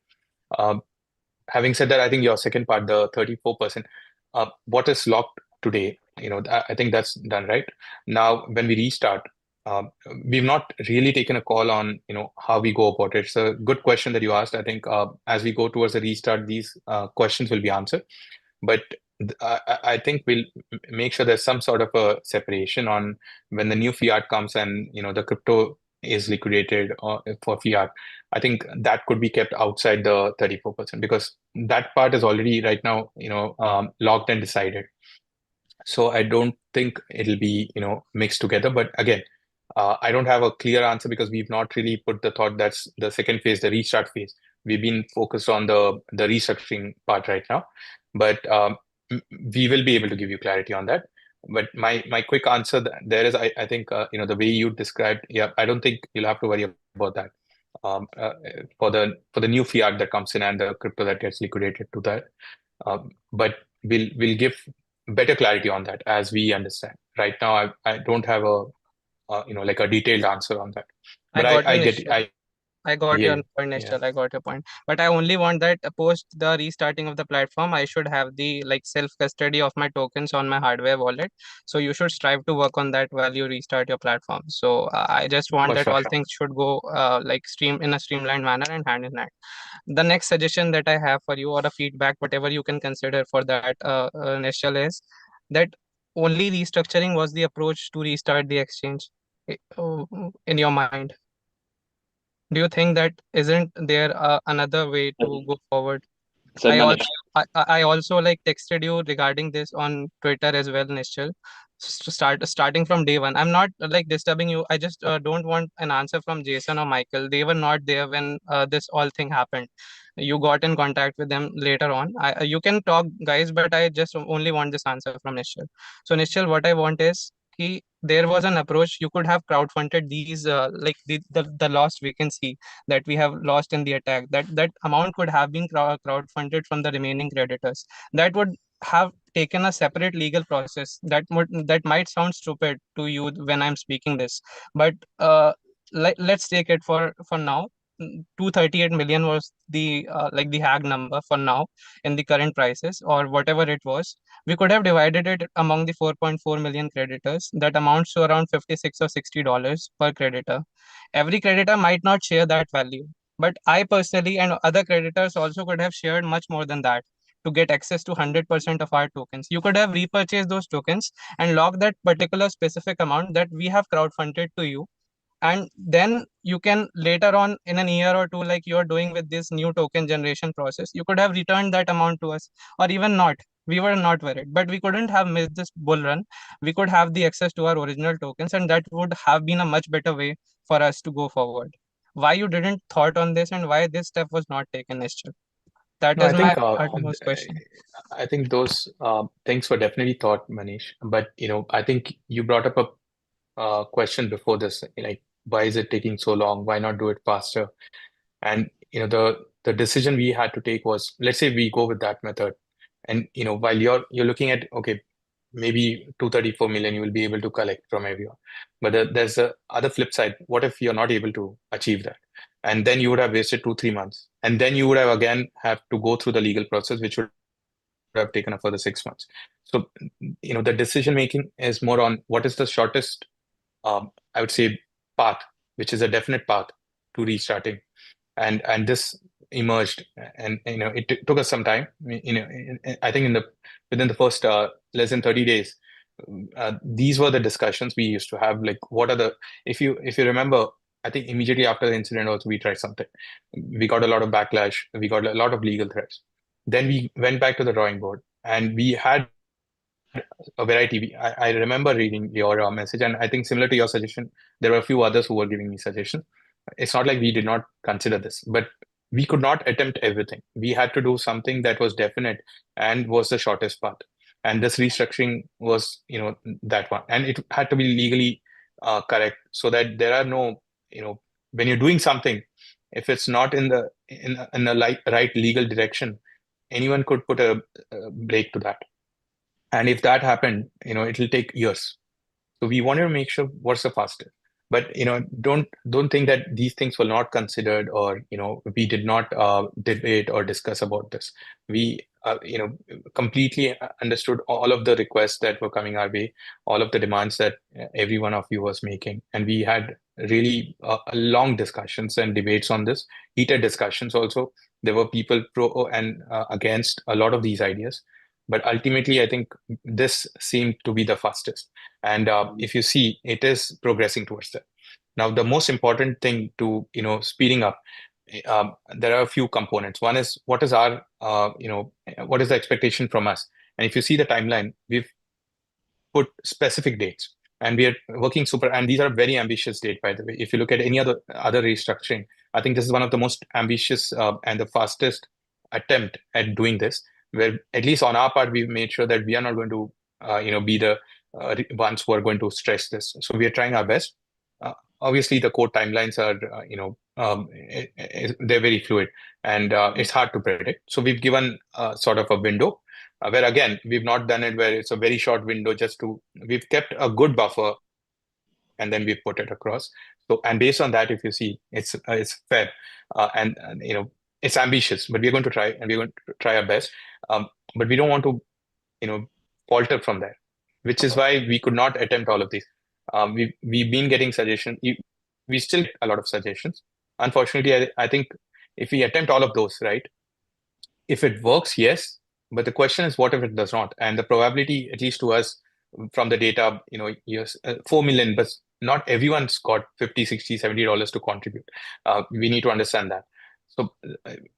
Having said that, I think your second part, the 34%, what is locked today, I think that's done right now. When we restart, we've not really taken a call on, how we go about it. It's a good question that you asked. I think as we go towards the restart, these questions will be answered. But I think we'll make sure there's some sort of a separation on when the new fiat comes and, the crypto is liquidated for fiat. I think that could be kept outside the 34% because that part is already right now, locked and decided. So I don't think it'll be, mixed together. But again, I don't have a clear answer because we've not really put the thought that's the second phase, the restart phase. We've been focused on the restructuring part right now, but we will be able to give you clarity on that. But my quick answer there is, I think, the way you described, yeah, I don't think you'll have to worry about that for the new fiat that comes in and the crypto that gets liquidated to that. But we'll give better clarity on that as we understand. Right now, I don't have a like a detailed answer on that. But I get Nishal. I got yeah, your point, yeah. Nishal. I got your point. But I only want that post the restarting of the platform, I should have the self custody of my tokens on my hardware wallet. So you should strive to work on that while you restart your platform. So I just want For that sure. all things should go in a streamlined manner and hand in hand. The next suggestion that I have for you, or a feedback, whatever you can consider for that, Nishal, is that only restructuring was the approach to restart the exchange in your mind. Do you think that isn't there another way to go forward? So I Manish, also I also texted you regarding this on Twitter as well, Nishal. Starting from day one. I'm not disturbing you. I just don't want an answer from Jason or Michael. They were not there when this all thing happened. You got in contact with them later on. You can talk, guys, but I just only want this answer from Nishal. So Nishal, what I want is there was an approach. You could have crowdfunded these the loss we can see that we have lost in the attack. That amount could have been crowdfunded from the remaining creditors. That would have taken a separate legal process. That might sound stupid to you when I'm speaking this, but let's take it for now. 238 million was the the hag number for now in the current prices, or whatever it was. We could have divided it among the 4.4 million creditors. That amounts to around $56 or $60 per creditor. Every creditor might not share that value, but I personally and other creditors also could have shared much more than that to get access to 100% of our tokens. You could have repurchased those tokens and lock that particular specific amount that we have crowdfunded to you. And then you can later on in an year or two, like you're doing with this new token generation process, you could have returned that amount to us, or even not. We were not worried, but we couldn't have missed this bull run. We could have the access to our original tokens, and that would have been a much better way for us to go forward. Why you didn't thought on this, and why this step was not taken, Nishchal? That No, is I my think utmost question. I think those things were definitely thought, Manish. But I think you brought up a question before this, like why is it taking so long? Why not do it faster? And the decision we had to take was, let's say we go with that method, and while you're looking at, okay, maybe 234 million you will be able to collect from everyone, but there's a other flip side. What if you're not able to achieve that? And then you would have wasted 2-3 months, and then you would have again have to go through the legal process, which would have taken a further 6 months. So the decision making is more on what is the shortest, I would say, path, which is a definite path to restarting, and this emerged, and it took us some time. I think within the first less than 30 days, these were the discussions we used to have. Like, what are the if you remember, I think immediately after the incident also we tried something. We got a lot of backlash. We got a lot of legal threats. Then we went back to the drawing board, and we had a variety. I remember reading your message, and I think similar to your suggestion, there were a few others who were giving me suggestions. It's not like we did not consider this, but we could not attempt everything. We had to do something that was definite and was the shortest path. And this restructuring was, that one. And it had to be legally correct, so that there are no, when you're doing something, if it's not in the right legal direction, anyone could put a break to that. And if that happened, it'll take years. So we wanted to make sure what's the fastest. But don't think that these things were not considered, or we did not debate or discuss about this. We completely understood all of the requests that were coming our way, all of the demands that every one of you was making, and we had really long discussions and debates on this, heated discussions also. There were people pro and against a lot of these ideas, but ultimately I think this seemed to be the fastest. And if you see, it is progressing towards that. Now, the most important thing to speeding up, there are a few components. One is what is our what is the expectation from us, and if you see the timeline, we've put specific dates, and we are working super. And these are very ambitious dates, by the way. If you look at any other restructuring, I think this is one of the most ambitious and the fastest attempt at doing this, where at least on our part, we've made sure that we are not going to be the ones who are going to stress this. So we are trying our best. Obviously, the court timelines are they're very fluid, and it's hard to predict. So we've given sort of a window where, again, we've not done it where it's a very short window. We've kept a good buffer, and then we put it across. So, and based on that, if you see, it's fair, and it's ambitious, but we're going to try, and we're going to try our best. But we don't want to falter from there, which is why we could not attempt all of these. We've been getting suggestions. We still get a lot of suggestions. Unfortunately, I think if we attempt all of those, right, if it works, yes. But the question is, what if it does not? And the probability, at least to us, from the data, yes, 4 million, but not everyone's got $50, $60, $70 to contribute. We need to understand that. So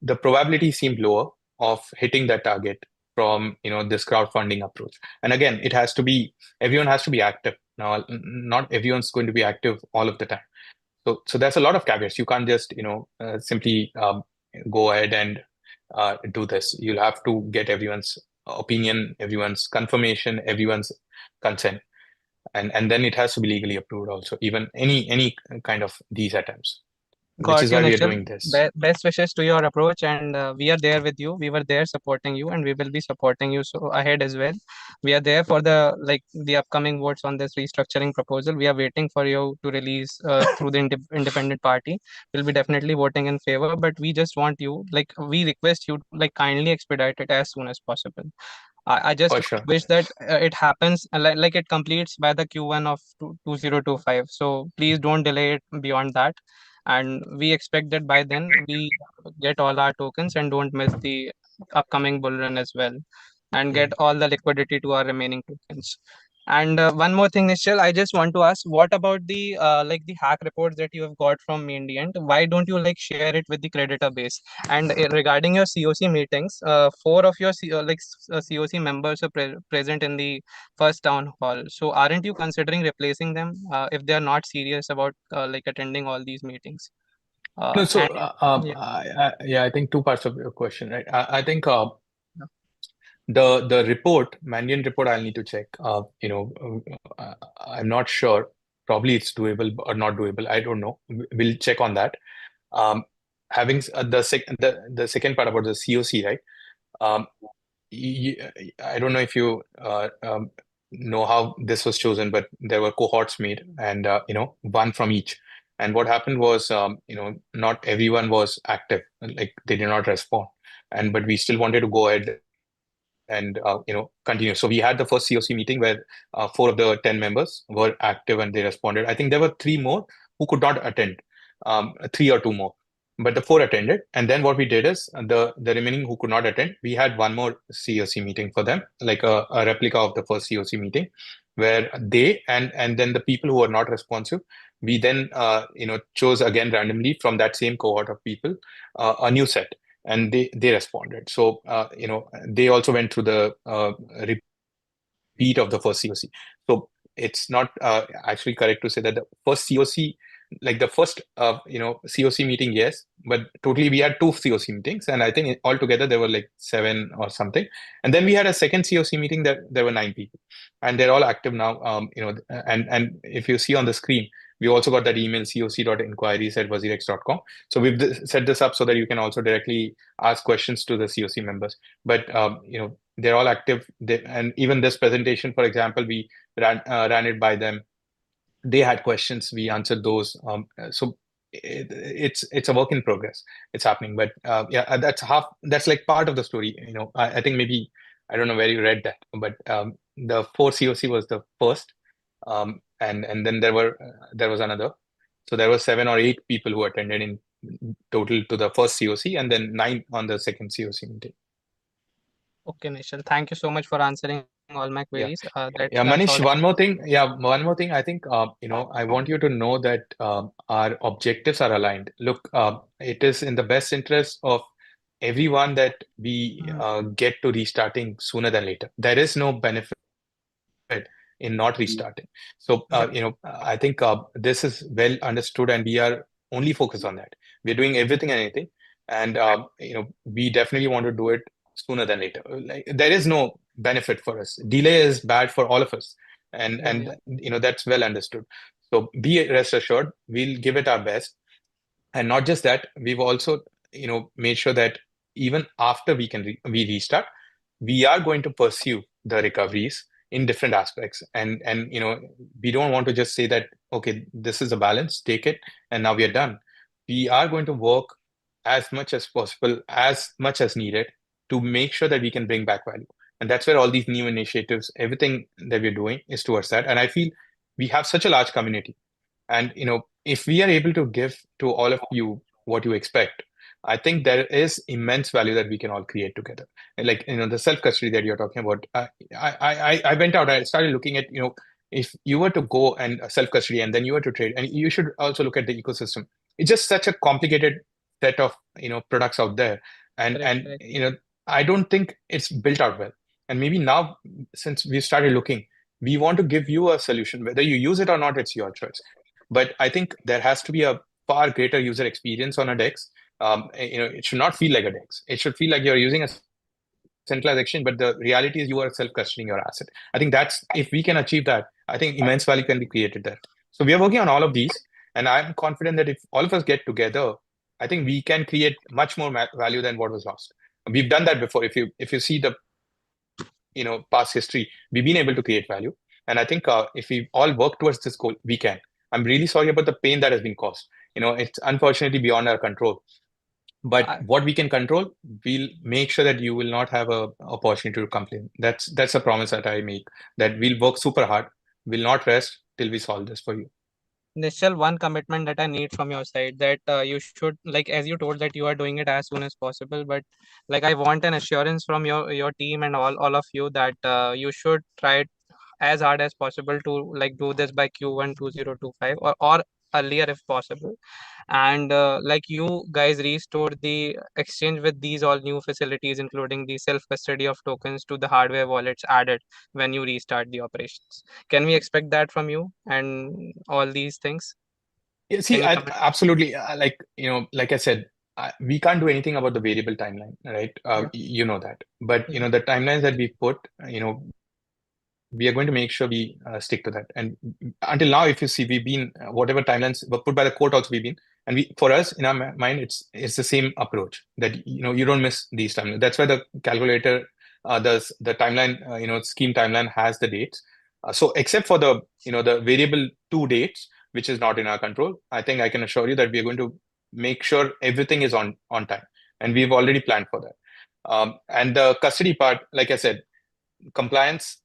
the probability seemed lower of hitting that target from this crowdfunding approach. And again, everyone has to be active. Now, not everyone's going to be active all of the time. So there's a lot of caveats. You can't just simply go ahead and do this. You'll have to get everyone's opinion, everyone's confirmation, everyone's consent, and then it has to be legally approved also, even any kind of these attempts. Which is why we are doing this. Best wishes to your approach, and we are there with you. We were there supporting you, and we will be supporting you so ahead as well. We are there for the upcoming votes on this restructuring proposal. We are waiting for you to release through the independent party. We'll be definitely voting in favor, but we just want you, we request you to kindly expedite it as soon as possible. I just wish that it happens like it completes by the Q1 of 2025. So please don't delay it beyond that. And we expect that by then we get all our tokens and don't miss the upcoming bull run as well, and get all the liquidity to our remaining tokens. And one more thing, Nishal, I just want to ask, what about the the hack reports that you have got from Mandiant? Why don't you share it with the creditor base? And regarding your COC meetings, 4 of your COC members are present in the first town hall. So aren't you considering replacing them if they are not serious about attending all these meetings? No, so I think two parts of your question, right? I think the report, Mandiant report, I'll need to check. I'm not sure. Probably it's doable or not doable. I don't know. We'll check on that. Having the second part about the COC, right? I don't know if you know how this was chosen, but there were cohorts made, and one from each. And what happened was, not everyone was active. Like, they did not respond, but we still wanted to go ahead and continue. So we had the first COC meeting where 4 of the 10 members were active and they responded. I think there were 3 more who could not attend, 3 or 2 more, but the 4 attended. And then what we did is the remaining who could not attend, we had one more COC meeting for them, like a replica of the first COC meeting, where they and then the people who were not responsive, we then chose again randomly from that same cohort of people a new set. And they responded. So, they also went through the repeat of the first COC. So it's not actually correct to say that the first COC, like the first, COC meeting, yes, but totally we had 2 COC meetings. And I think altogether there were like 7 or something. And then we had a second COC meeting that there were 9 people. And they're all active now, and if you see on the screen, we also got that email, coc.inquiries@wazirx.com. So we've set this up so that you can also directly ask questions to the COC members. But they're all active. And even this presentation, for example, we ran it by them. they had questions, we answered those. So it's a work in progress. It's happening, but yeah, that's like part of the story. I think maybe I don't know where you read that, but the 4 COC was the first, and then there was another. So there were 7 or 8 people who attended in total to the first COC, and then 9 on the second COC meeting. Okay, Nishal, thank you so much for answering all my Yeah. queries. Yeah, That's Manish, all. one more thing. Yeah, one more thing. I think, I want you to know that our objectives are aligned. Look, it is in the best interest of everyone that we get to restarting sooner than later. There is no benefit in not restarting. So, I think this is well understood, and we are only focused on that. We're doing everything and anything, and we definitely want to do it sooner than later. Like, there is no benefit for us. Delay is bad for all of us, and that's well understood. So be rest assured, we'll give it our best. And not just that, we've also made sure that even after we restart, we are going to pursue the recoveries in different aspects. And we don't want to just say that, okay, this is a balance, take it, and now we are done. We are going to work as much as possible, as much as needed, to make sure that we can bring back value. And that's where all these new initiatives, everything that we're doing is towards that. And I feel we have such a large community. And if we are able to give to all of you what you expect, I think there is immense value that we can all create together. And like the self custody that you're talking about, I went out, I started looking at if you were to go and self custody and then you were to trade, and you should also look at the ecosystem. It's just such a complicated set of products out there, and Correct. I don't think it's built out well. And maybe now, since we started looking, we want to give you a solution. Whether you use it or not, it's your choice. But I think there has to be a far greater user experience on a DEX. It should not feel like a DEX. It should feel like you're using a centralized exchange, but the reality is you are self-custodying your asset. I think if we can achieve that, I think immense value can be created there. So we are working on all of these, and I'm confident that if all of us get together, I think we can create much more value than what was lost. We've done that before. If you see the past history, we've been able to create value. And I think if we all work towards this goal, we can. I'm really sorry about the pain that has been caused. It's unfortunately beyond our control. But what we can control, we'll make sure that you will not have a opportunity to complain. That's a promise that I make, that we'll work super hard. We'll not rest till we solve this for you. Nishal, one commitment that I need from your side, that you should, like, as you told that you are doing it as soon as possible, but like I want an assurance from your team and all of you that you should try it as hard as possible to like do this by Q1 2025 or earlier if possible. And like you guys restore the exchange with these all new facilities, including the self custody of tokens to the hardware wallets added when you restart the operations. Can we expect that from you and all these things? Yeah, see, Can you commit? absolutely. Like I said, we can't do anything about the variable timeline, right? Yeah. You know that. But the timelines that we put, we are going to make sure we stick to that. And until now, if you see, we've been whatever timelines were put by the court also we've been, and for us in our mind, it's the same approach that you don't miss these timelines. That's why the calculator, the timeline, scheme timeline has the dates. So except for the the variable 2 dates, which is not in our control, I think I can assure you that we are going to make sure everything is on time, and we've already planned for that. And the custody part, like I said, compliance,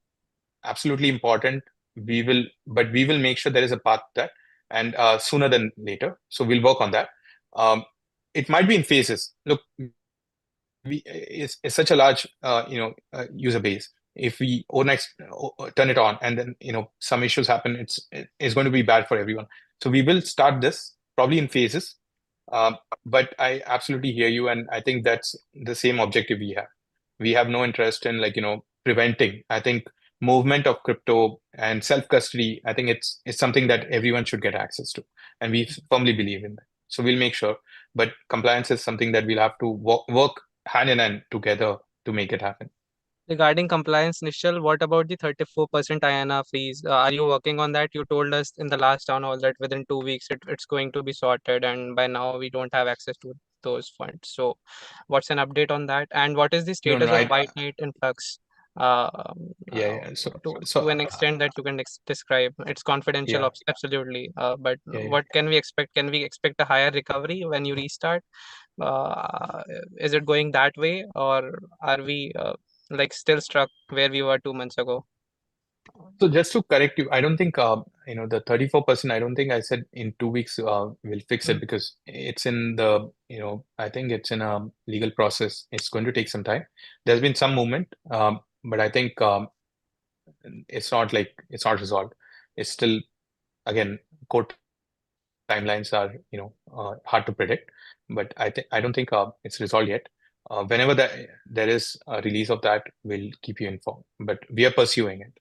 absolutely important. But we will make sure there is a path to that, and sooner than later. So we'll work on that. It might be in phases. Look, it's such a large user base. If we overnight turn it on and then some issues happen, it's going to be bad for everyone. So we will start this probably in phases. But I absolutely hear you, and I think that's the same objective we have. We have no interest in preventing. I think movement of crypto and self custody, I think it's something that everyone should get access to, and we firmly believe in that. So we'll make sure. But compliance is something that we'll have to work hand in hand together to make it happen. Regarding compliance, Nishal, what about the 34% INR freeze? Are you working on that? You told us in the last town hall that within 2 weeks it's going to be sorted, and by now we don't have access to those funds. So, what's an update on that? And what is the No, status no, of White Knight influx? So to an extent that you can describe. It's confidential, Yeah. absolutely. But Yeah. what can we expect? Can we expect a higher recovery when you restart? Is it going that way, or are we like still stuck where we were 2 months ago? So just to correct you, I don't think the 34%. I don't think I said in 2 weeks we'll fix it, because it's in the I think it's in a legal process. It's going to take some time. There's been some movement, but I think it's not resolved. It's still, again, court timelines are hard to predict, but I don't think it's resolved yet. Whenever there is a release of that, we'll keep you informed. But we are pursuing it.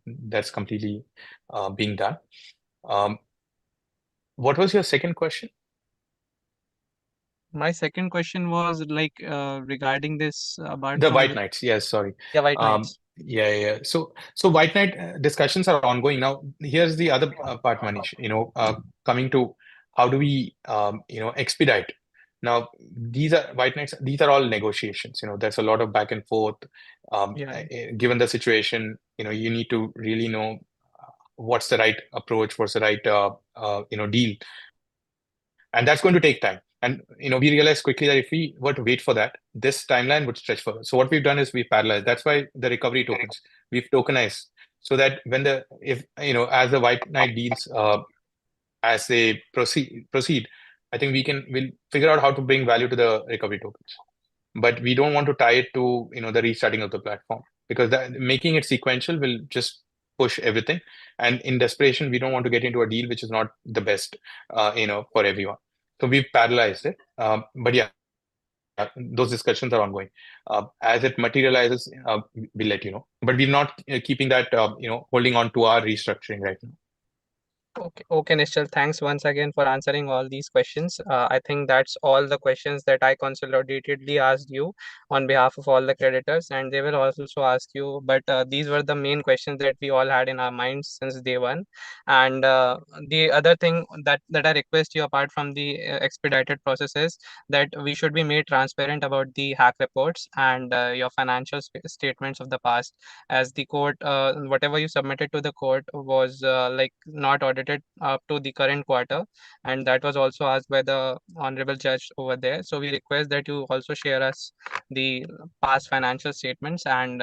That's completely being done. What was your second question? My second question was like regarding this apart The from White Knights. Yes, sorry. Yeah, White Knights. Yeah. So White Knight discussions are ongoing now. Here's the other part, Manish. Coming to how do we expedite. Now, these are White Knights. These are all negotiations. There's a lot of back and forth. Given the situation, you need to really know what's the right approach, what's the right deal, and that's going to take time. And we realized quickly that if we were to wait for that, this timeline would stretch further. So what we've done is we parallelized. That's why the recovery tokens we've tokenized, so that as the White Knight deals as they proceed, I think we'll figure out how to bring value to the recovery tokens. But we don't want to tie it to the restarting of the platform, because making it sequential will just push everything. And in desperation, we don't want to get into a deal which is not the best for everyone. So we've parallelized it. But yeah, those discussions are ongoing. As it materializes, we'll let you know. But we're not keeping that holding on to our restructuring right now. Okay, Nishchal, thanks once again for answering all these questions. I think that's all the questions that I consolidatedly asked you on behalf of all the creditors, and they will also ask you. But these were the main questions that we all had in our minds since day one. And the other thing that I request you, apart from the expedited process, is that we should be made transparent about the hack reports and your financial statements of the past, as the court, whatever you submitted to the court was like not audited up to the current quarter, and that was also asked by the honorable judge over there. So we request that you also share us the past financial statements and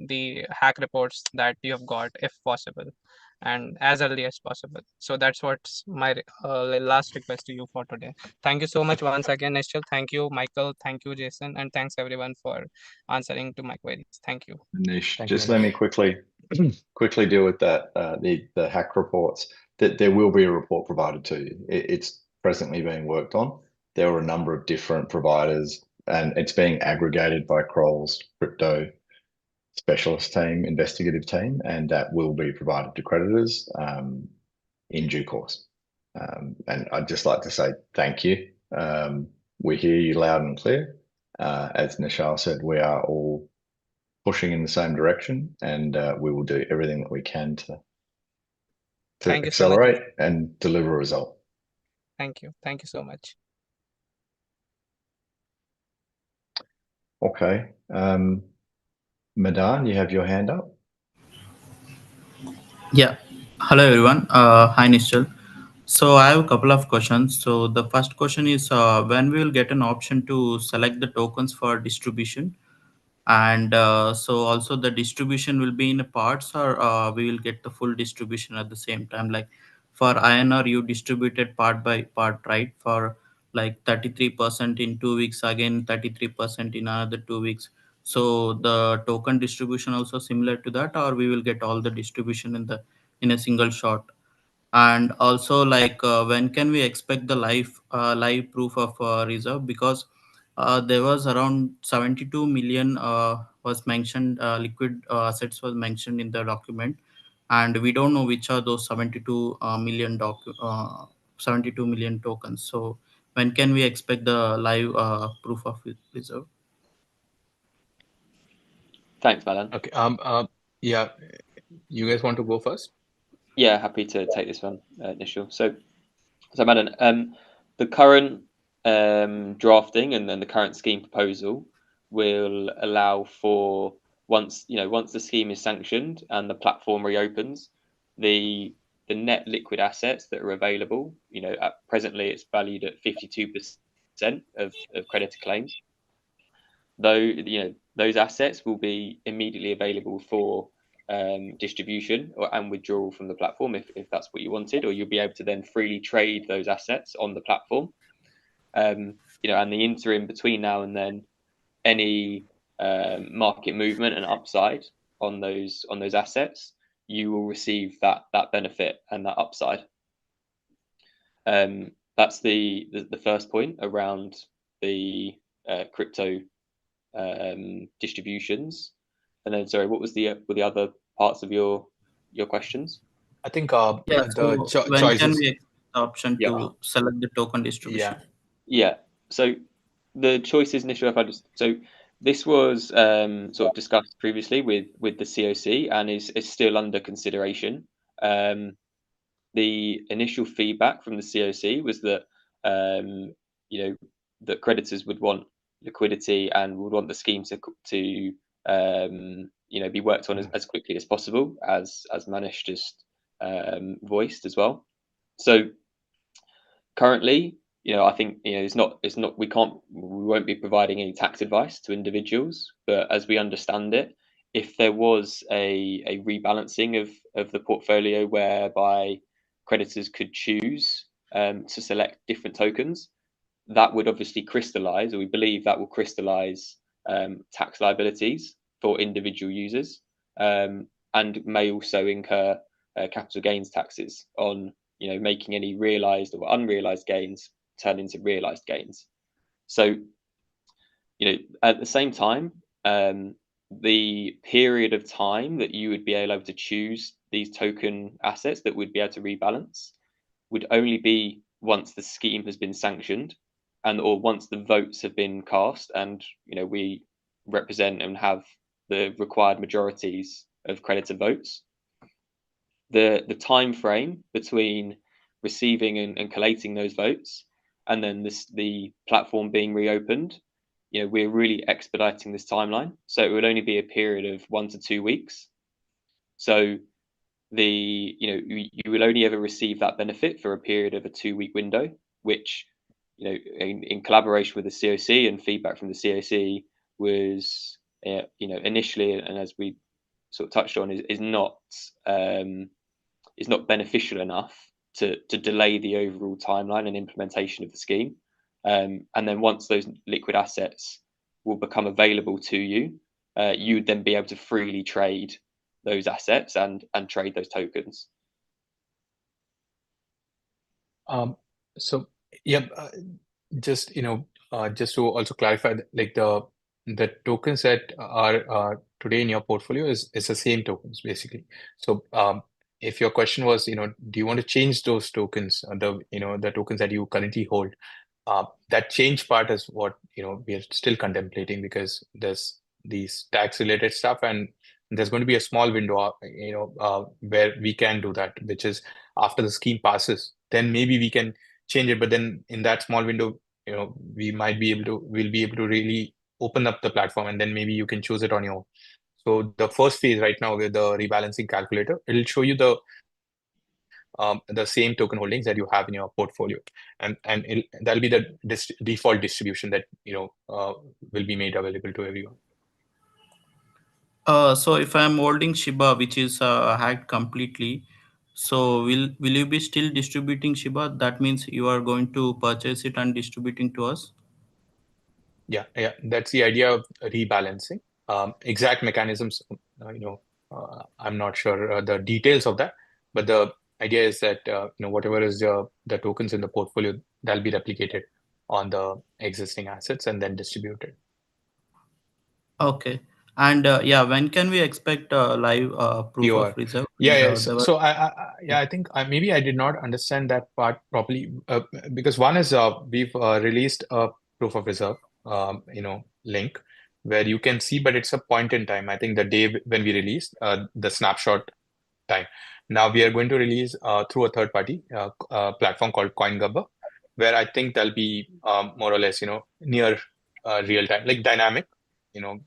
the hack reports that you have got, if possible, and as early as possible. So that's what's my last request to you for today. Thank you so much once again, Nishchal. Thank you, Michael. Thank you, Jason, and thanks everyone for answering to my queries. Thank you. Nish, Thank just you, let Manish. me quickly deal with that. The hack reports. That there will be a report provided to you. It's presently being worked on. There are a number of different providers, and it's being aggregated by Kroll's crypto specialist team, investigative team, and that will be provided to creditors in due course. And I'd just like to say thank you. We hear you loud and clear. As Nishal said, we are all pushing in the same direction, and we will do everything that we can to Thank you so much. accelerate and deliver a result. Thank you. Thank you so much. Okay. Madan, you have your hand up. Yeah. Hello, everyone. Hi, Nishchal. So I have a couple of questions. So the first question is when we will get an option to select the tokens for distribution, and so also the distribution will be in parts, or we will get the full distribution at the same time. Like for INR, you distributed part by part, right? For like 33% in 2 weeks, again 33% in another 2 weeks. So the token distribution also similar to that, or we will get all the distribution in a single shot. And also, like when can we expect the live proof of reserve? Because there was around 72 million was mentioned, liquid assets was mentioned in the document, and we don't know which are those 72 million tokens. So when can we expect the live proof of reserve? Thanks, Madan. Okay. Yeah. You guys want to go first? Yeah, happy to take this one, Nishal. So Madan, the current drafting and then the current scheme proposal will allow for once the scheme is sanctioned and the platform reopens, the net liquid assets that are available, presently it's valued at 52% of creditor claims. Though those assets will be immediately available for distribution and withdrawal from the platform if that's what you wanted, or you'll be able to then freely trade those assets on the platform. And the interim between now and then, any market movement and upside on those assets, you will receive that benefit and that upside. That's the first point around the crypto distributions. And then, sorry, what was the other parts of your questions? I think Yeah. the So when can choices. we expect the option to select the token distribution? Yeah. So the choices, Nishal, so this was sort of discussed previously with the COC and is still under consideration. The initial feedback from the COC was that that creditors would want liquidity and would want the scheme to be worked on as quickly as possible, as Manish just voiced as well. So currently, I think it's not we won't be providing any tax advice to individuals, but as we understand it, if there was a rebalancing of the portfolio whereby creditors could choose to select different tokens, that would obviously crystallize, or we believe that will crystallize tax liabilities for individual users, and may also incur capital gains taxes on making any realized or unrealized gains turn into realized gains. So at the same time, the period of time that you would be able to choose these token assets that would be able to rebalance would only be once the scheme has been sanctioned or once the votes have been cast and we represent and have the required majorities of creditor votes. The time frame between receiving and collating those votes and then the platform being reopened, we're really expediting this timeline, so it would only be a period of 1 to 2 weeks. So you will only ever receive that benefit for a period of a 2-week window, which in collaboration with the COC and feedback from the COC was initially, and as we sort of touched on, is not beneficial enough to delay the overall timeline and implementation of the scheme. And then once those liquid assets will become available to you, you would then be able to freely trade those assets and trade those tokens. So yeah, just just to also clarify, like the tokens that are today in your portfolio is the same tokens basically. So if your question was, do you want to change those tokens, the tokens that you currently hold, that change part is what we are still contemplating, because there's these tax related stuff, and there's going to be a small window where we can do that, which is after the scheme passes, then maybe we can change it. But then in that small window, we'll be able to really open up the platform, and then maybe you can choose it on your own. So the first phase right now with the rebalancing calculator, it'll show you the same token holdings that you have in your portfolio, and that'll be the default distribution that will be made available to everyone. So if I'm holding Shiba, which is hacked completely, so will you be still distributing Shiba? That means you are going to purchase it and distributing to us? Yeah, that's the idea of rebalancing. Exact mechanisms, I'm not sure the details of that, but the idea is that whatever is the tokens in the portfolio, that'll be replicated on the existing assets and then distributed. Okay. And when can we expect live proof of reserve? So I think maybe I did not understand that part properly, because one is we've released a proof of reserve link where you can see, but it's a point in time. I think the day when we released the snapshot time. Now we are going to release through a third party platform called CoinGubba, where I think there'll be more or less near real time, like dynamic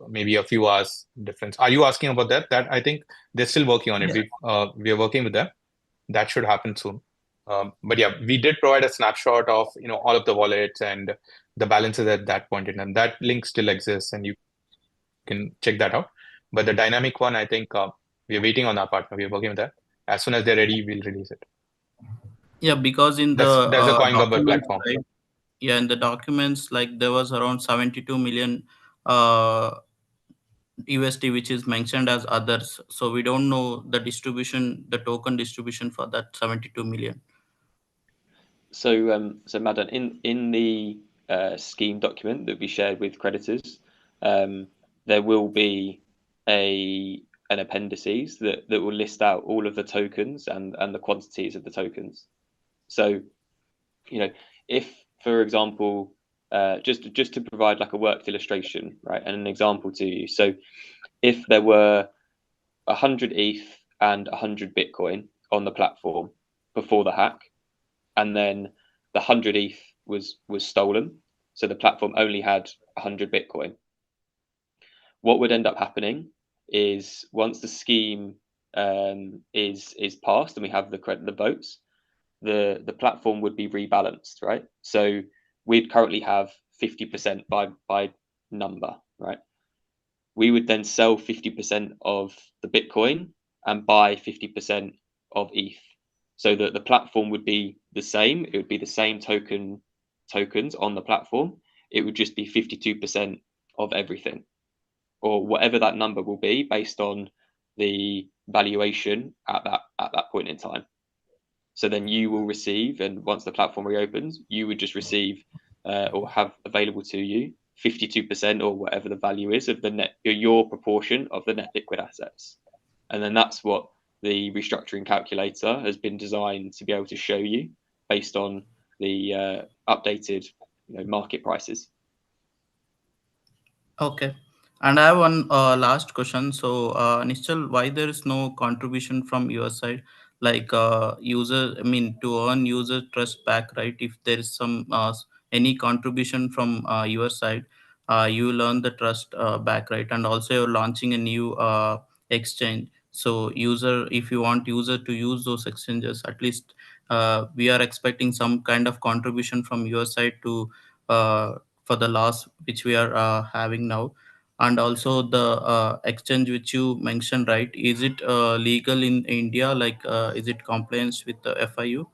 maybe a few hours difference. Are you asking about that? That I think they're still working on it. We are working with them. That should happen soon. But yeah, we did provide a snapshot of all of the wallets and the balances at that point in time. That link still exists, and you can check that out. But the dynamic one, I think we are waiting on our partner. We are working with that. As soon as they're ready, we'll release it. Yeah, because in There's a coin bubble documents, platform. right? Yeah, in the documents, like there was around 72 million uh, USD, which is mentioned as others. So we don't know the distribution, the token distribution for that 72 million. So, Madan, in the scheme document that we shared with creditors, there will be an appendices that will list out all of the tokens and the quantities of the tokens. So, if, for example, just to provide like a worked illustration, right, and an example to you. So, if there were 100 ETH and 100 Bitcoin on the platform before the hack, and then the 100 ETH was stolen, so the platform only had 100 Bitcoin. What would end up happening is once the scheme is passed and we have the votes, the platform would be rebalanced, right? So we'd currently have 50% by number, right? We would then sell 50% of the Bitcoin and buy 50% of ETH. So that the platform would be the same. It would be the same tokens on the platform. It would just be 52% of everything, or whatever that number will be based on the valuation at that point in time. So then you will receive, and once the platform reopens, you would just receive or have available to you 52% or whatever the value is of the net, your proportion of the net liquid assets. And then that's what the restructuring calculator has been designed to be able to show you based on the updated market prices. Okay. And I have one last question. So, Nischal, why there is no contribution from your side? Like to earn user trust back, right? If there is some any contribution from your side, you will earn the trust back, right? And also you're launching a new exchange. So if you want user to use those exchanges, at least we are expecting some kind of contribution from your side to for the loss which we are having now. And also the exchange which you mentioned, right? Is it legal in India? Like, is it compliance with the FIU?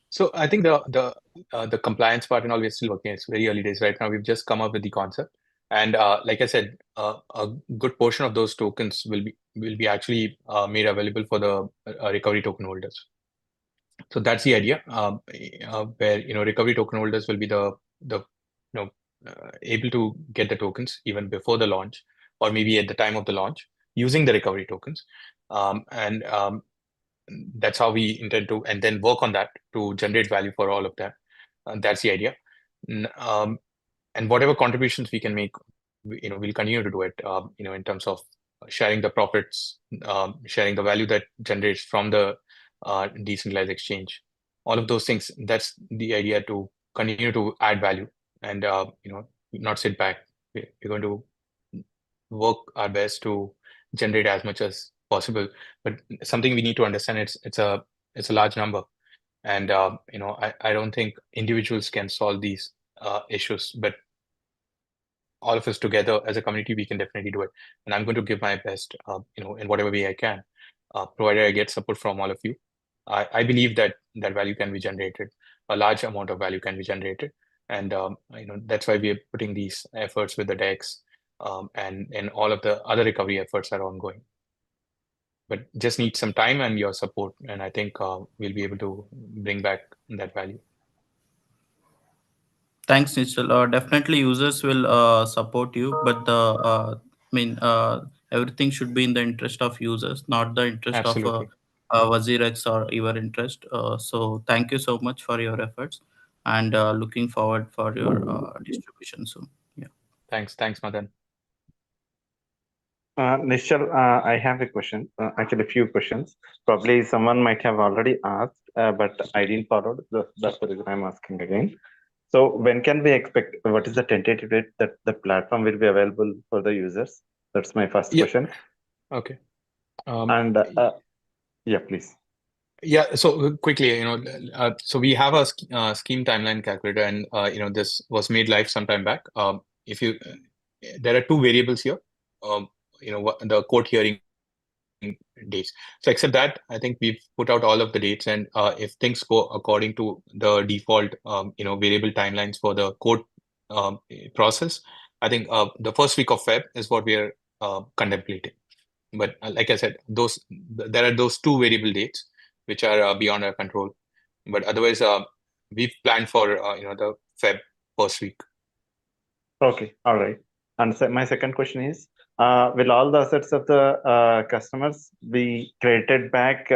So I think the compliance part and all we're still working. It's very early days right now. We've just come up with the concept, and like I said, a good portion of those tokens will be actually made available for the recovery token holders. So that's the idea, where recovery token holders will be the able to get the tokens even before the launch, or maybe at the time of the launch, using the recovery tokens, and that's how we intend to, and then work on that to generate value for all of that. That's the idea. And whatever contributions we can make, we'll continue to do it, in terms of sharing the profits, sharing the value that generates from the decentralized exchange. All of those things, that's the idea, to continue to add value and, not sit back. We're going to work our best to generate as much as possible. But something we need to understand, it's a large number, and I don't think individuals can solve these issues, but all of us together as a community, we can definitely do it. And I'm going to give my best, in whatever way I can, provided I get support from all of you. I believe that value can be generated. A large amount of value can be generated, and that's why we are putting these efforts with the DEX, and all of the other recovery efforts are ongoing. But just need some time and your support, and I think we'll be able to bring back that value. Thanks, Nischal. Definitely users will support you, but everything should be in the interest of users, not the interest Absolutely. of WazirX or your interest. So thank you so much for your efforts, and looking forward for your distribution soon. Yeah. Thanks, Madan. Nishal, I have a question. Actually, a few questions. Probably someone might have already asked, but I didn't follow. That's the reason I'm asking again. So when can we expect, what is the tentative date that the platform will be available for the users? That's my first Yeah. question. Okay. And yeah, please. Yeah, so quickly, so we have a scheme timeline calculator, and this was made live some time back. If you, there are two variables here. The court hearing dates. So except that, I think we've put out all of the dates, and if things go according to the default, variable timelines for the court process, I think the first week of Feb is what we are contemplating. But like I said, there are those two variable dates which are beyond our control. But otherwise, we've planned for the Feb first week. Okay, all right. And my second question is, will all the assets of the customers be credited back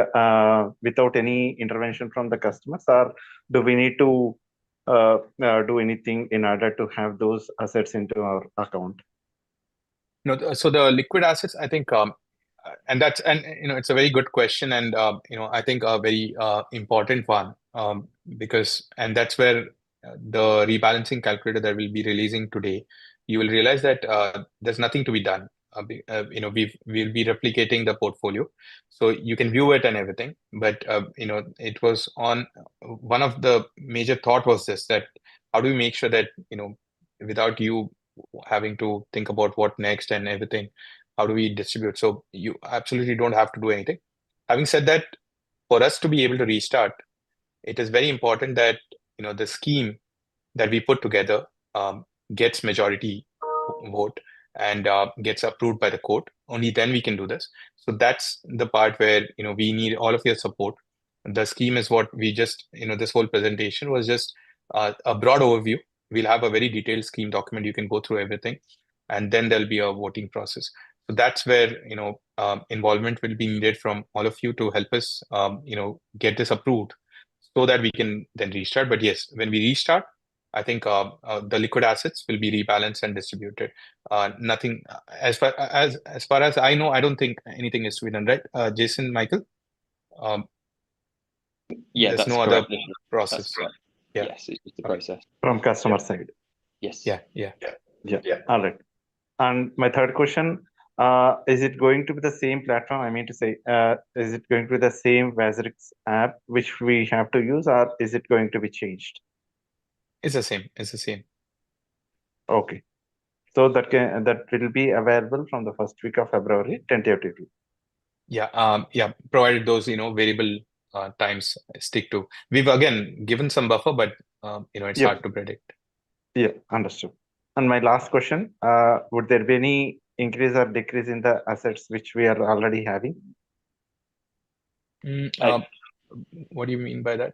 without any intervention from the customers, or do we need to do anything in order to have those assets into our account? No, so the liquid assets, I think, and it's a very good question, and I think a very important one, because that's where the rebalancing calculator that we'll be releasing today, you will realize that there's nothing to be done. We'll be replicating the portfolio, so you can view it and everything. But it was on one of the major thought was this, that how do we make sure that without you having to think about what next and everything, how do we distribute? So you absolutely don't have to do anything. Having said that, for us to be able to restart, it is very important that the scheme that we put together gets majority vote and gets approved by the court. Only then we can do this. So that's the part where we need all of your support. The scheme is what we just this whole presentation was just a broad overview. We'll have a very detailed scheme document. You can go through everything, and then there'll be a voting process. So that's where involvement will be needed from all of you to help us get this approved, so that we can then restart. But yes, when we restart, I think the liquid assets will be rebalanced and distributed. Nothing as far as I know, I don't think anything is to be done, right? Jason, Michael. Yeah, there's that's no correct. other process. That's correct. Yeah. Yes, it's just the process. From customer side. Yes. Yeah. All right. And my third question, is it going to be the same platform? I mean to say, is it going to be the same WazirX app which we have to use, or is it going to be changed? It's the same. Okay. So that will be available from the first week of February, tentatively. Yeah. Provided those variable times stick to. We've again given some buffer, but it's Yep. hard to predict. Yeah, understood. And my last question, would there be any increase or decrease in the assets which we are already having? What do you mean by that?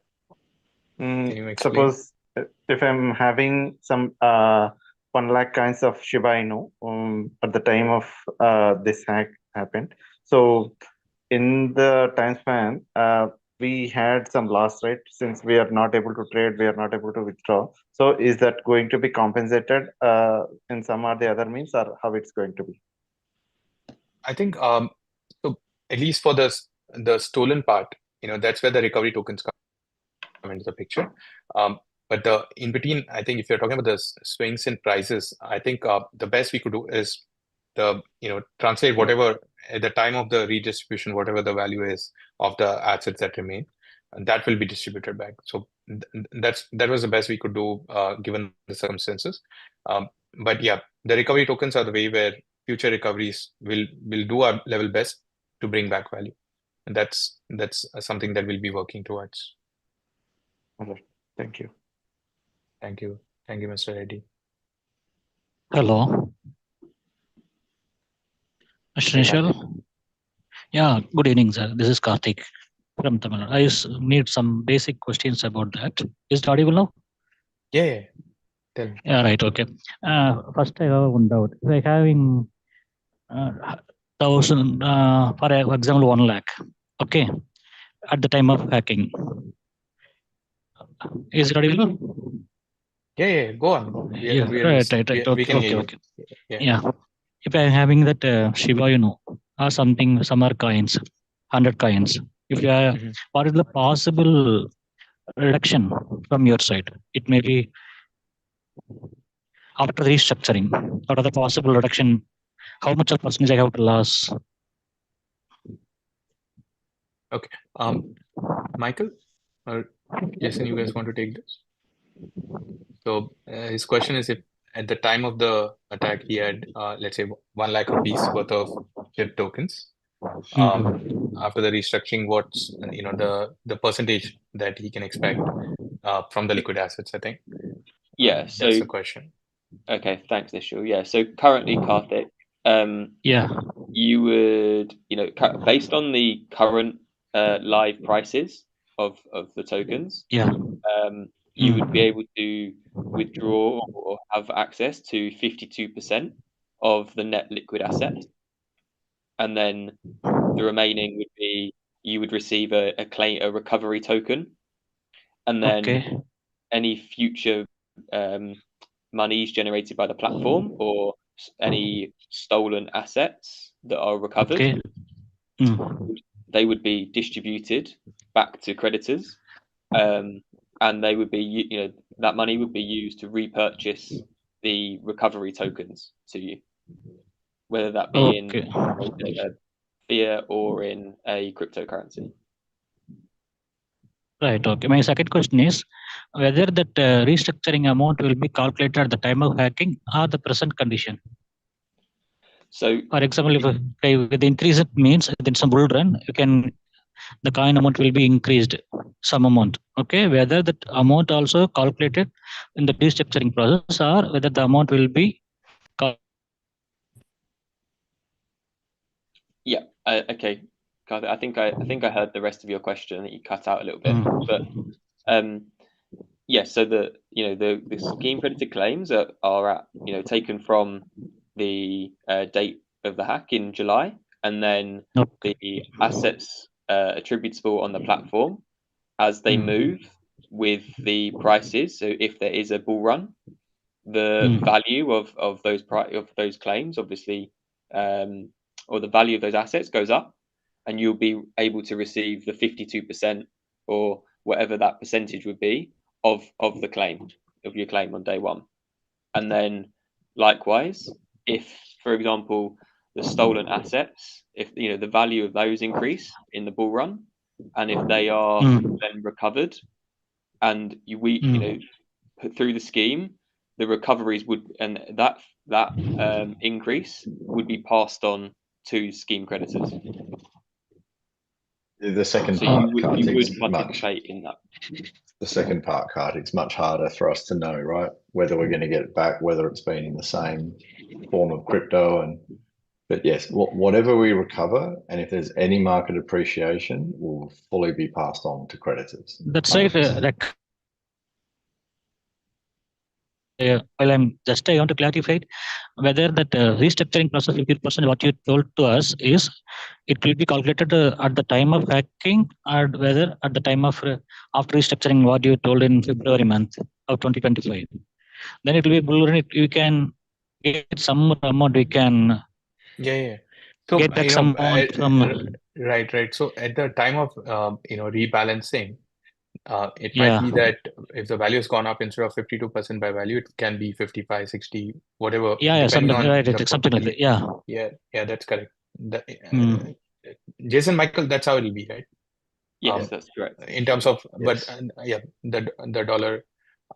Can you explain? Suppose if I'm having some 1 lakh kinds of Shiba Inu at the time of this hack happened. So in the time span, we had some loss, right? Since we are not able to trade, we are not able to withdraw. So is that going to be compensated in some or the other means, or how it's going to be? I think so at least for the stolen part, that's where the recovery tokens come into the picture. But the in between, I think if you're talking about the swings in prices, I think the best we could do is translate whatever at the time of the redistribution, whatever the value is of the assets that remain, and that will be distributed back. So that was the best we could do given the circumstances. But yeah, the recovery tokens are the way where future recoveries will do our level best to bring back value, and that's something that we'll be working towards. All right. Thank you. Thank you, Mr. Reddy. Hello, Mr. Nishal. Yeah, good evening, sir. This is Karthik from Tamil Nadu. I just need some basic questions about that. Is it audible now? Yeah. Tell me. Yeah, right. Okay. First, I have one doubt. If I having 1,000, for example, 1 lakh, okay, at the time of hacking, is it audible? Yeah. Go on. Right. We can hear you. Okay. Yeah. If I'm having that Shiba Inu or something, some are coins, 100 coins. If you are, what is the possible reduction from your side? It may be after restructuring? What are the possible reduction? How much of percentage I have to lose? Okay. Michael or Jason, you guys want to take this? So his question is, if at the time of the attack he had, let's say, 1 lakh rupees worth of SHIB tokens. After the restructuring, what's the percentage that he can expect from the liquid assets? I think. Yeah. That's So the question. okay, thanks, Nishal. Yeah. So currently, Karthik, Yeah. you would, based on the current live prices of the tokens, Yeah. you would be able to withdraw or have access to 52% of the net liquid asset, and then the remaining would be you would receive a recovery token, and then any future monies generated by the platform or any stolen assets that are recovered, they would be distributed back to creditors, and they would be, that money would be used to repurchase the recovery tokens to you, whether that be in fiat or in a cryptocurrency. Right. Okay. My second question is whether that restructuring amount will be calculated at the time of hacking or the present condition. So, for example, if with increase, it means in some bull run, the coin amount will be increased some amount. Okay. Whether that amount also calculated in the restructuring process, or whether the amount will be. Yeah. Okay. I think I heard the rest of your question. That you cut out a little bit, but yeah. So the scheme credited claims are at taken from the date of the hack in July, and then the assets attributable on the platform as they move with the prices. So if there is a bull run, the value of those claims, obviously, or the value of those assets goes up, and you'll be able to receive the 52% or whatever that percentage would be of your claim on day one. And then likewise, if, for example, the stolen assets, if the value of those increase in the bull run, and if they are then recovered, and put through the scheme, the recoveries would, and that increase would be passed on to scheme creditors. The second So part, you would participate in that. The second part, it's much harder for us to know, right? Whether we're going to get it back, whether it's been in the same form of crypto, but yes, whatever we recover, and if there's any market appreciation, will fully be passed on to creditors. That's right. Well, I want to clarify whether that restructuring process 50% what you told to us is it will be calculated at the time of hacking, or whether at the time of after restructuring what you told in February month of 2025. Then it will be bull run. You can get some amount. We can So get back some amount from right. So at the time of rebalancing, it might be that if the value has gone up, instead of 52% by value, it can be 55, 60, whatever. Something like that. Yeah, that's correct. Jason, Michael, that's how it'll be, right? Yes, that's correct. In terms of, but the dollar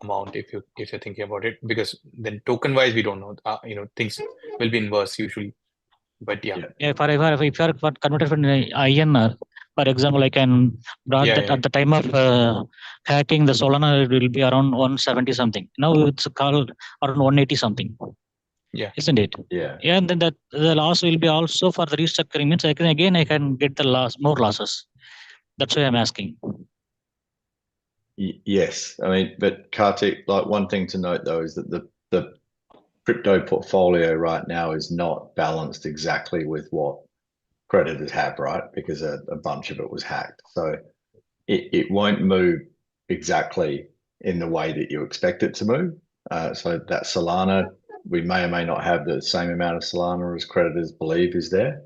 amount, if you're thinking about it, because then token wise we don't know. Things will be inverse usually. But if you are converted from INR, for example, I can brought that at the time of hacking the Solana, it will be around 170 something. Now it's called around 180 something. Yeah, isn't it? Yeah. And then the loss will be also for the restructuring, means I can get the more losses. That's why I'm asking. Yes, I mean, but Kartik, like one thing to note though is that the crypto portfolio right now is not balanced exactly with what creditors have, right? Because a bunch of it was hacked. So it won't move exactly in the way that you expect it to move. So that Solana, we may or may not have the same amount of Solana as creditors believe is there.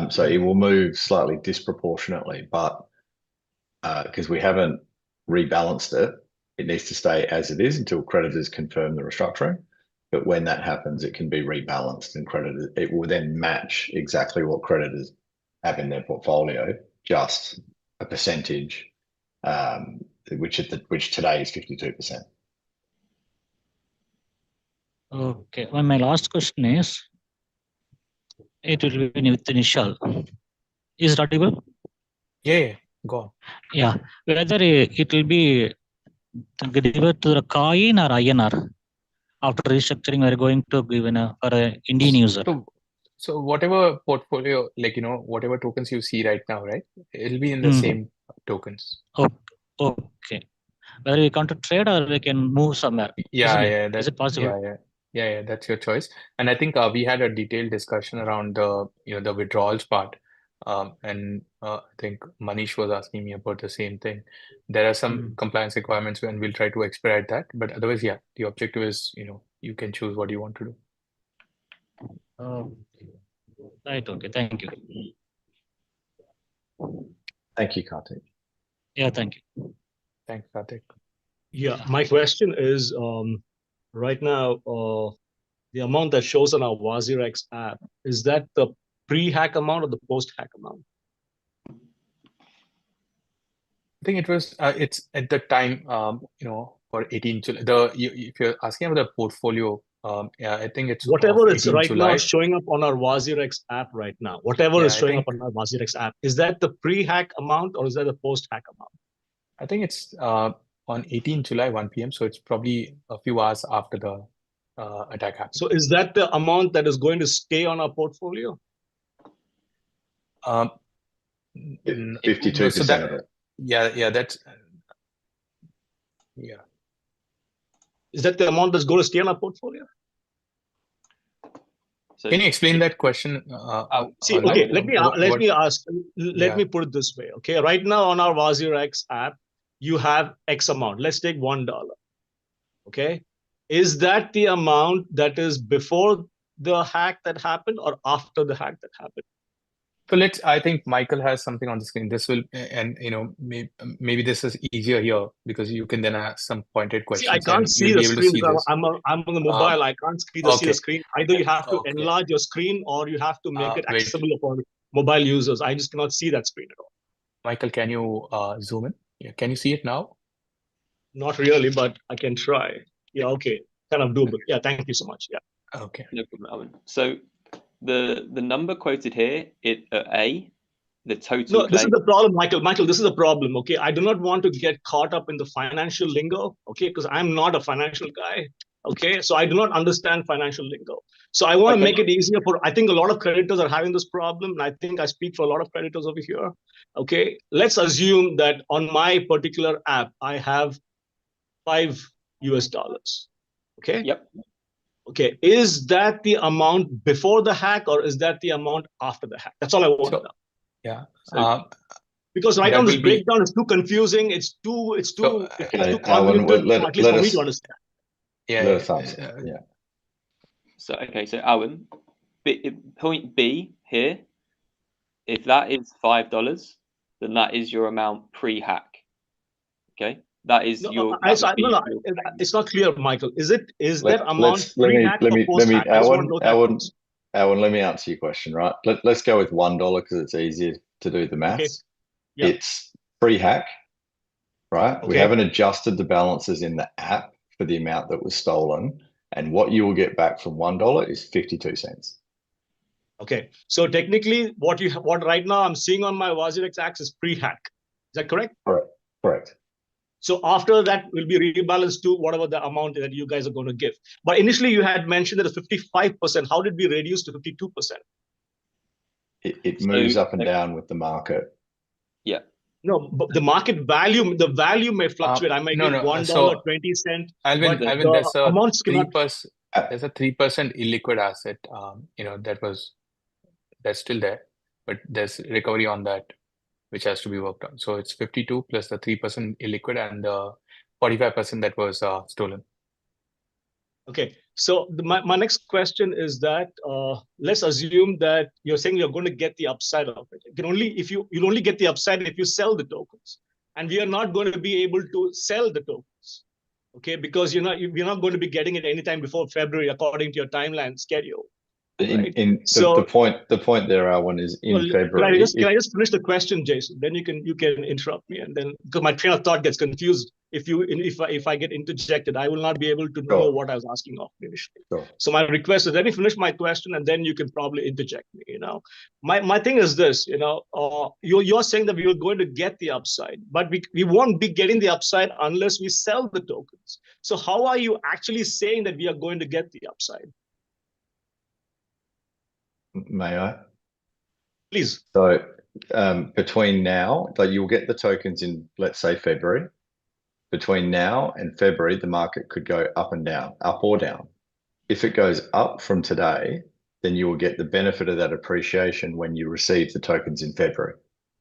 So it will move slightly disproportionately, but because we haven't rebalanced it, it needs to stay as it is until creditors confirm the restructuring. But when that happens, it can be rebalanced, and creditors, it will then match exactly what creditors have in their portfolio, just a percentage, which today is 52%. Okay. Well, my last question is, it will be with initial. Is it audible? Yeah, go on. Yeah. Whether it will be delivered to the coin or INR after restructuring, we're going to give for an Indian user. So whatever portfolio, like, whatever tokens you see right now, right? It'll be in the same tokens. Okay. Whether we want to trade or we can move somewhere. Yeah, Is it possible? Yeah, that's your choice. And I think we had a detailed discussion around the withdrawals part. And I think Manish was asking me about the same thing. There are some compliance requirements, and we'll try to expedite that. But otherwise, yeah, the objective is, you can choose what you want to do. Right. Okay. Thank you. Thank you, Karthik. Yeah. Thank you. Thanks, Karthik. Yeah, my question is, right now, the amount that shows on our WazirX app, is that the pre-hack amount or the post-hack amount? I think it was it's at the time for 18 July. If you're asking about the portfolio, yeah, I think it's whatever is 18 right July. now showing up on our WazirX app right now. Whatever is showing up on our WazirX app, is that the pre-hack amount or is that the post-hack amount? I think it's on 18 July 1 p.m. So it's probably a few hours after the attack happened. So is that the amount that is going to stay on our portfolio? 52% of it. Yeah, that's Is that the amount that's going to stay on our portfolio? So can you explain that question? Okay, let me put it this way. Okay, right now on our WazirX app, you have X amount. Let's take $1. Okay, is that the amount that is before the hack that happened or after the hack that happened? So I think Michael has something on the screen. This will, and maybe this is easier here because you can then ask some pointed questions. See, I can't see the screen. I'm on the mobile. I can't see the screen. Either you have to enlarge your screen or you have to make it accessible for mobile users. I just cannot see that screen at all. Michael, can you zoom in? Yeah, can you see it now? Not really, but I can try. Yeah, okay, kind of doable. Yeah, thank you so much. Yeah. Okay. No problem, Alan. So the number quoted here, the total. No, this is the problem, Michael. Michael, this is the problem. Okay, I do not want to get caught up in the financial lingo. Okay, because I'm not a financial guy. Okay, so I do not understand financial lingo. So I want to make it easier I think a lot of creditors are having this problem, and I think I speak for a lot of creditors over here. Okay, let's assume that on my particular app, I have $5. Okay. Yep. Okay, is that the amount before the hack or is that the amount after the hack? That's all I want to know. Yeah. Because right now this breakdown is too confusing. It's too convoluted, at least for me to understand. Yeah. So so Alan, point B here, if that is $5, then that is your amount pre-hack. Okay, that is your. It's not clear, Michael. Is that amount pre-hack or post-hack? Alan, let me answer your question. Right, let's go with $1 because it's easier to do the maths. Okay. Yeah. It's pre-hack, right? Okay. We haven't adjusted the balances in the app for the amount that was stolen, and what you will get back from $1 is 52 cents. Okay, so technically, what right now I'm seeing on my WazirX app is pre-hack. Is that correct? Correct. So after that will be rebalanced to whatever the amount that you guys are going to give. But initially you had mentioned that it's 55%. How did we reduce to 52%? It moves up and down with the market. Yeah. No, but the market value, the value may fluctuate. I might get $1, 20 cents. Alvin, there's a 3% illiquid asset. That's still there, but there's recovery on that, which has to be worked on. So it's 52 plus the 3% illiquid and the 45% that was stolen. Okay, so my next question is that let's assume that you're saying you're going to get the upside of it. You'll only get the upside if you sell the tokens, and we are not going to be able to sell the tokens. Okay, because you're not going to be getting it anytime before February according to your timeline schedule. Right? The point there, Arwen, is in February. Can I just finish the question, Jason? Then you can interrupt me, and then because my train of thought gets confused if I get interjected, I will not be able to know what I was asking of initially. Sure. So my request is let me finish my question, and then you can probably interject me. My thing is this. You're saying that we are going to get the upside, but we won't be getting the upside unless we sell the tokens. So how are you actually saying that we are going to get the upside? May I? Please. So between now, you'll get the tokens in, let's say, February. Between now and February, the market could go up and down, up or down. If it goes up from today, then you will get the benefit of that appreciation when you receive the tokens in February,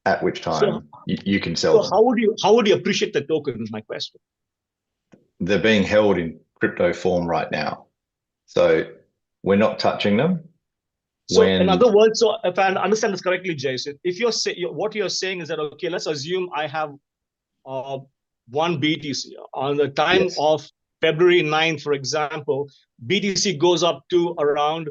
at which time you can sell them. How would you appreciate the token is my question. They're being held in crypto form right now. So we're not touching them. So in other words, so if I understand this correctly, Jason, if what you're saying is that, okay, let's assume I have 1 BTC on the time of February 9th, for example, BTC goes up to around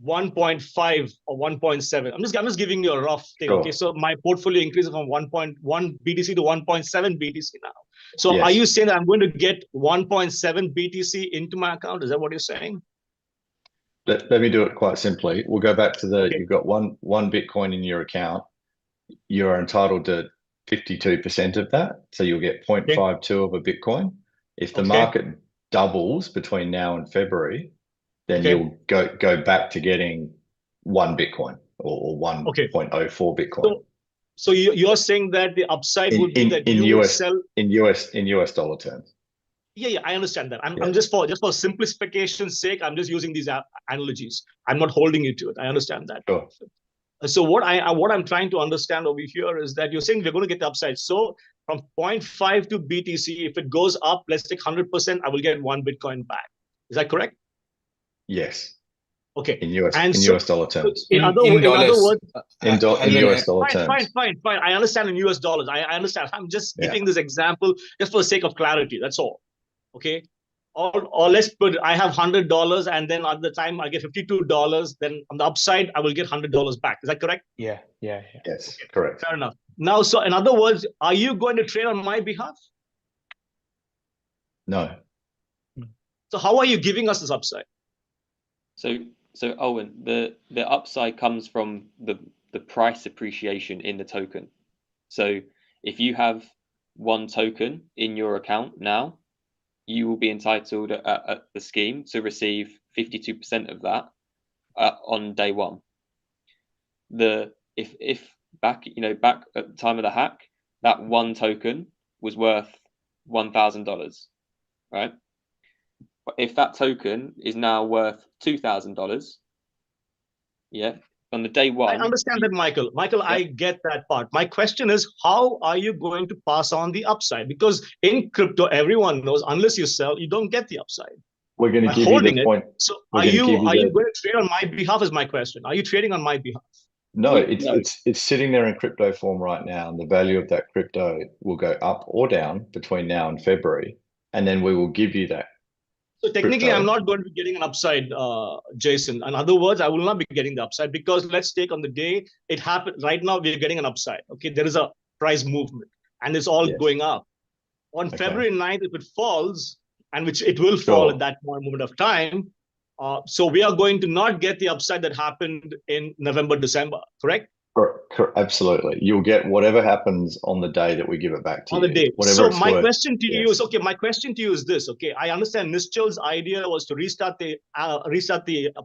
1.5 or 1.7. I'm just giving you a rough thing. Sure. Okay, so my portfolio increases from 1.1 BTC to 1.7 BTC now. So are you saying that I'm going to get 1.7 BTC into my account? Is that what you're saying? Let me do it quite simply. We'll go back to you've got one Bitcoin in your account. You're entitled to 52% of that. So you'll get 0.52 of a Bitcoin. If the market doubles between now and February, then you'll go back to getting 1 Bitcoin or 1.04 Bitcoin. So you're saying that the upside would be that you will sell in US dollar terms. Yeah, I understand that. I'm just for simplification's sake, I'm just using these analogies. I'm not holding you to it. I understand that. Sure. So what I'm trying to understand over here is that you're saying we're going to get the upside. So from 0.5 to BTC, if it goes up, let's take 100%, I will get 1 Bitcoin back. Is that correct? Yes. Okay. In US dollar terms. In other words, in US dollar terms. Fine. I understand in US dollars. I understand. I'm just giving this example just for the sake of clarity. That's all. Okay. Or let's put I have $100 and then at the time I get $52. Then on the upside, I will get $100 back. Is that correct? Yeah. Yes, okay. Correct. Fair enough. Now, so in other words, are you going to trade on my behalf? No. So how are you giving us this upside? So Owen, the upside comes from the price appreciation in the token. So if you have 1 token in your account now, you will be entitled at the scheme to receive 52% of that on day 1. If back at the time of the hack, that 1 token was worth $1,000, right? But if that token is now worth $2,000, on the day 1. I understand that, Michael. I get that part. My question is, how are you going to pass on the upside? Because in crypto, everyone knows unless you sell, you don't get the upside. We're going to give you the point. So are you going to trade on my behalf is my question. Are you trading on my behalf? No, it's sitting there in crypto form right now, and the value of that crypto will go up or down between now and February, and then we will give you that. So technically, I'm not going to be getting an upside, Jason. In other words, I will not be getting the upside because let's take on the day it happened. Right now, we're getting an upside. Okay, there is a price movement and it's all going up. On February 9th, if it falls, and which it will fall at that moment of time, so we are going to not get the upside that happened in November, December, correct? Absolutely. You'll get whatever happens on the day that we give it back to you. On the day. So my question to you is, my question to you is this, I understand Nischal's idea was to restart the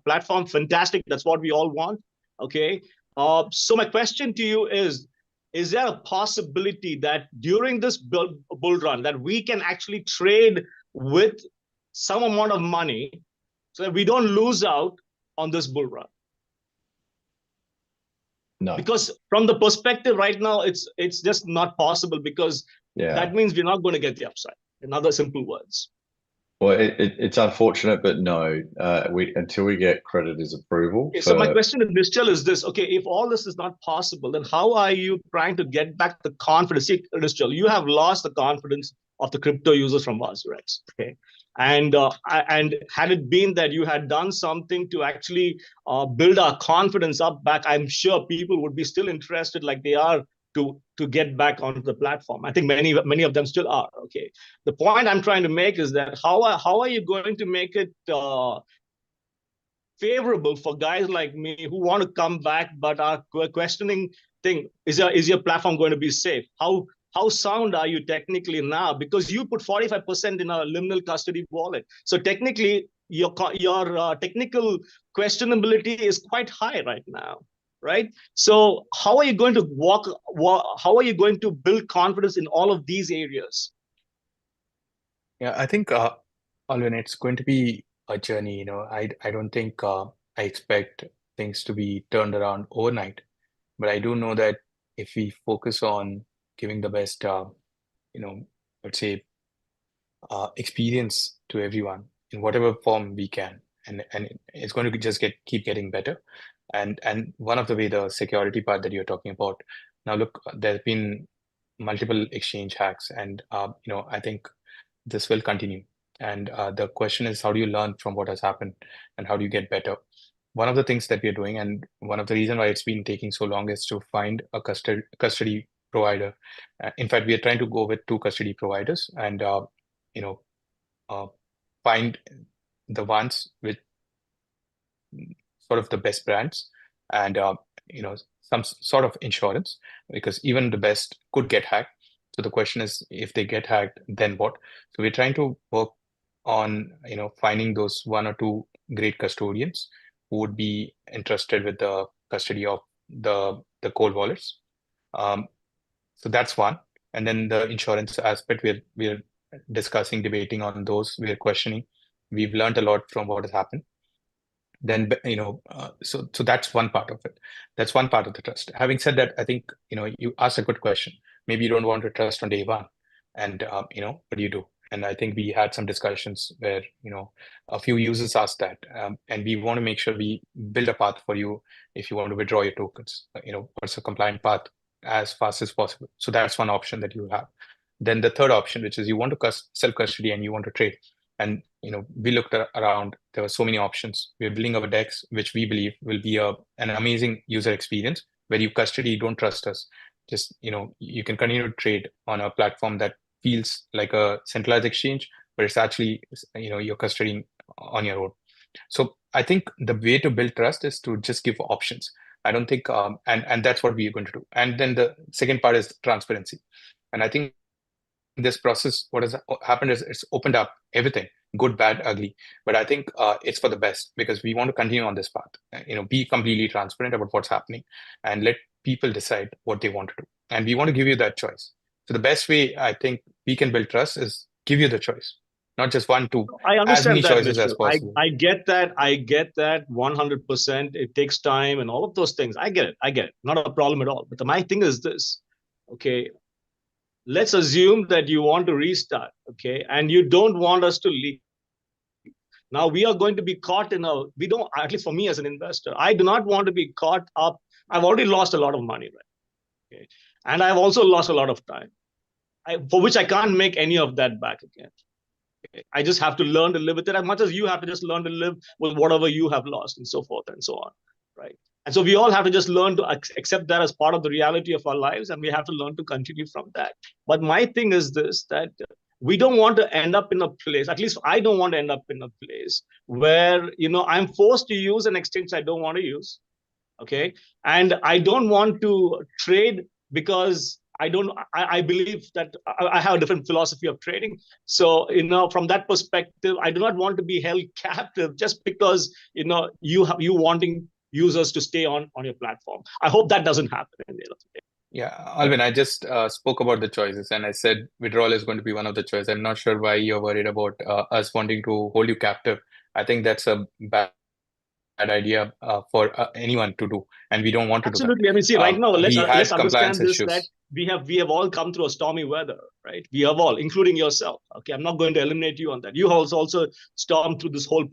platform. Fantastic. That's what we all want. Okay. So my question to you is there a possibility that during this bull run that we can actually trade with some amount of money so that we don't lose out on this bull run? No. Because from the perspective right now, it's just not possible because that means we're not going to get the upside. In other simple words. Well, it's unfortunate, but no, until we get creditors' approval. Okay, so my question to Nischal is this. Okay, if all this is not possible, then how are you trying to get back the confidence? See, Nischal, you have lost the confidence of the crypto users from WazirX. Okay, and had it been that you had done something to actually build our confidence up back, I'm sure people would be still interested, like they are, to get back onto the platform. I think many of them still are. Okay, the point I'm trying to make is that how are you going to make it favorable for guys like me who want to come back but are questioning thing, is your platform going to be safe? How sound are you technically now? Because you put 45% in a liminal custody wallet. So technically, your technical questionability is quite high right now, right? So how are you going to how are you going to build confidence in all of these areas? Yeah, I think, Alvin, it's going to be a journey. I don't think I expect things to be turned around overnight, but I do know that if we focus on giving the best, let's say, experience to everyone in whatever form we can, and it's going to just keep getting better. And one of the way, the security part that you're talking about. Now, look, there's been multiple exchange hacks, and I think this will continue. And the question is, how do you learn from what has happened, and how do you get better? One of the things that we're doing, and one of the reasons why it's been taking so long, is to find a custody provider. In fact, we are trying to go with 2 custody providers, and find the ones with sort of the best brands, and some sort of insurance, because even the best could get hacked. So the question is, if they get hacked, then what? So we're trying to work on finding those 1 or 2 great custodians who would be interested with the custody of the cold wallets. So that's one. And then the insurance aspect, we're discussing, debating on those. We're questioning. We've learned a lot from what has happened. Then so that's one part of it. That's one part of the trust. Having said that, I think you asked a good question. Maybe you don't want to trust on day one, and what do you do? And I think we had some discussions where a few users asked that, and we want to make sure we build a path for you if you want to withdraw your tokens. What's a compliant path as fast as possible. So that's one option that you have. Then the third option, which is you want to self-custody and you want to trade. And we looked around. There were so many options. We're building our DEX, which we believe will be an amazing user experience where you custody, you don't trust us. Just you can continue to trade on a platform that feels like a centralized exchange, but it's actually you're custodying on your own. So I think the way to build trust is to just give options. I don't think, and that's what we are going to do. And then the second part is transparency. And I think this process, what has happened is it's opened up everything, good, bad, ugly. But I think it's for the best, because we want to continue on this path, be completely transparent about what's happening and let people decide what they want to do. And we want to give you that choice. So the best way I think we can build trust is give you the choice, not just 1, 2, I understand as many that, choices Mr. as possible. I get that 100%. It takes time and all of those things. I get it. Not a problem at all. But my thing is this, okay, let's assume that you want to restart, okay, and you don't want us to leave. Now we are going to be caught at least for me as an investor, I do not want to be caught up. I've already lost a lot of money, right? Okay. And I've also lost a lot of time, for which I can't make any of that back again. Okay. I just have to learn to live with it, as much as you have to just learn to live with whatever you have lost, and so forth and so on, right? And so we all have to just learn to accept that as part of the reality of our lives, and we have to learn to continue from that. But my thing is this, that we don't want to end up in a place, at least I don't want to end up in a place where, I'm forced to use an exchange I don't want to use, okay? And I don't want to trade because I believe that I have a different philosophy of trading. So, from that perspective, I do not want to be held captive just because, you wanting users to stay on your platform. I hope that doesn't happen in the end of the day. Yeah, Alvin, I just spoke about the choices, and I said withdrawal is going to be one of the choices. I'm not sure why you're worried about us wanting to hold you captive. I think that's a bad idea for anyone to do, and we don't want to do that. Absolutely. I mean, see, right now, let's compliance understand this, issues. that we have all come through a stormy weather, right? We have all, including yourself. Okay, I'm not going to eliminate you on that. You also stormed through this whole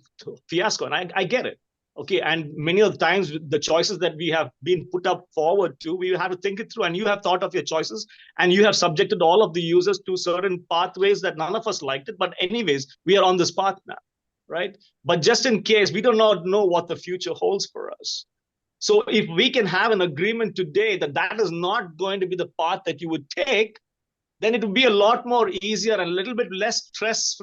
fiasco, and I get it. Okay, and many of the times the choices that we have been put up forward to, we have to think it through, and you have thought of your choices, and you have subjected all of the users to certain pathways that none of us liked it, but anyways, we are on this path now, right? But just in case, we do not know what the future holds for us. So if we can have an agreement today that that is not going to be the path that you would take, then it would be a lot more easier and a little bit less stress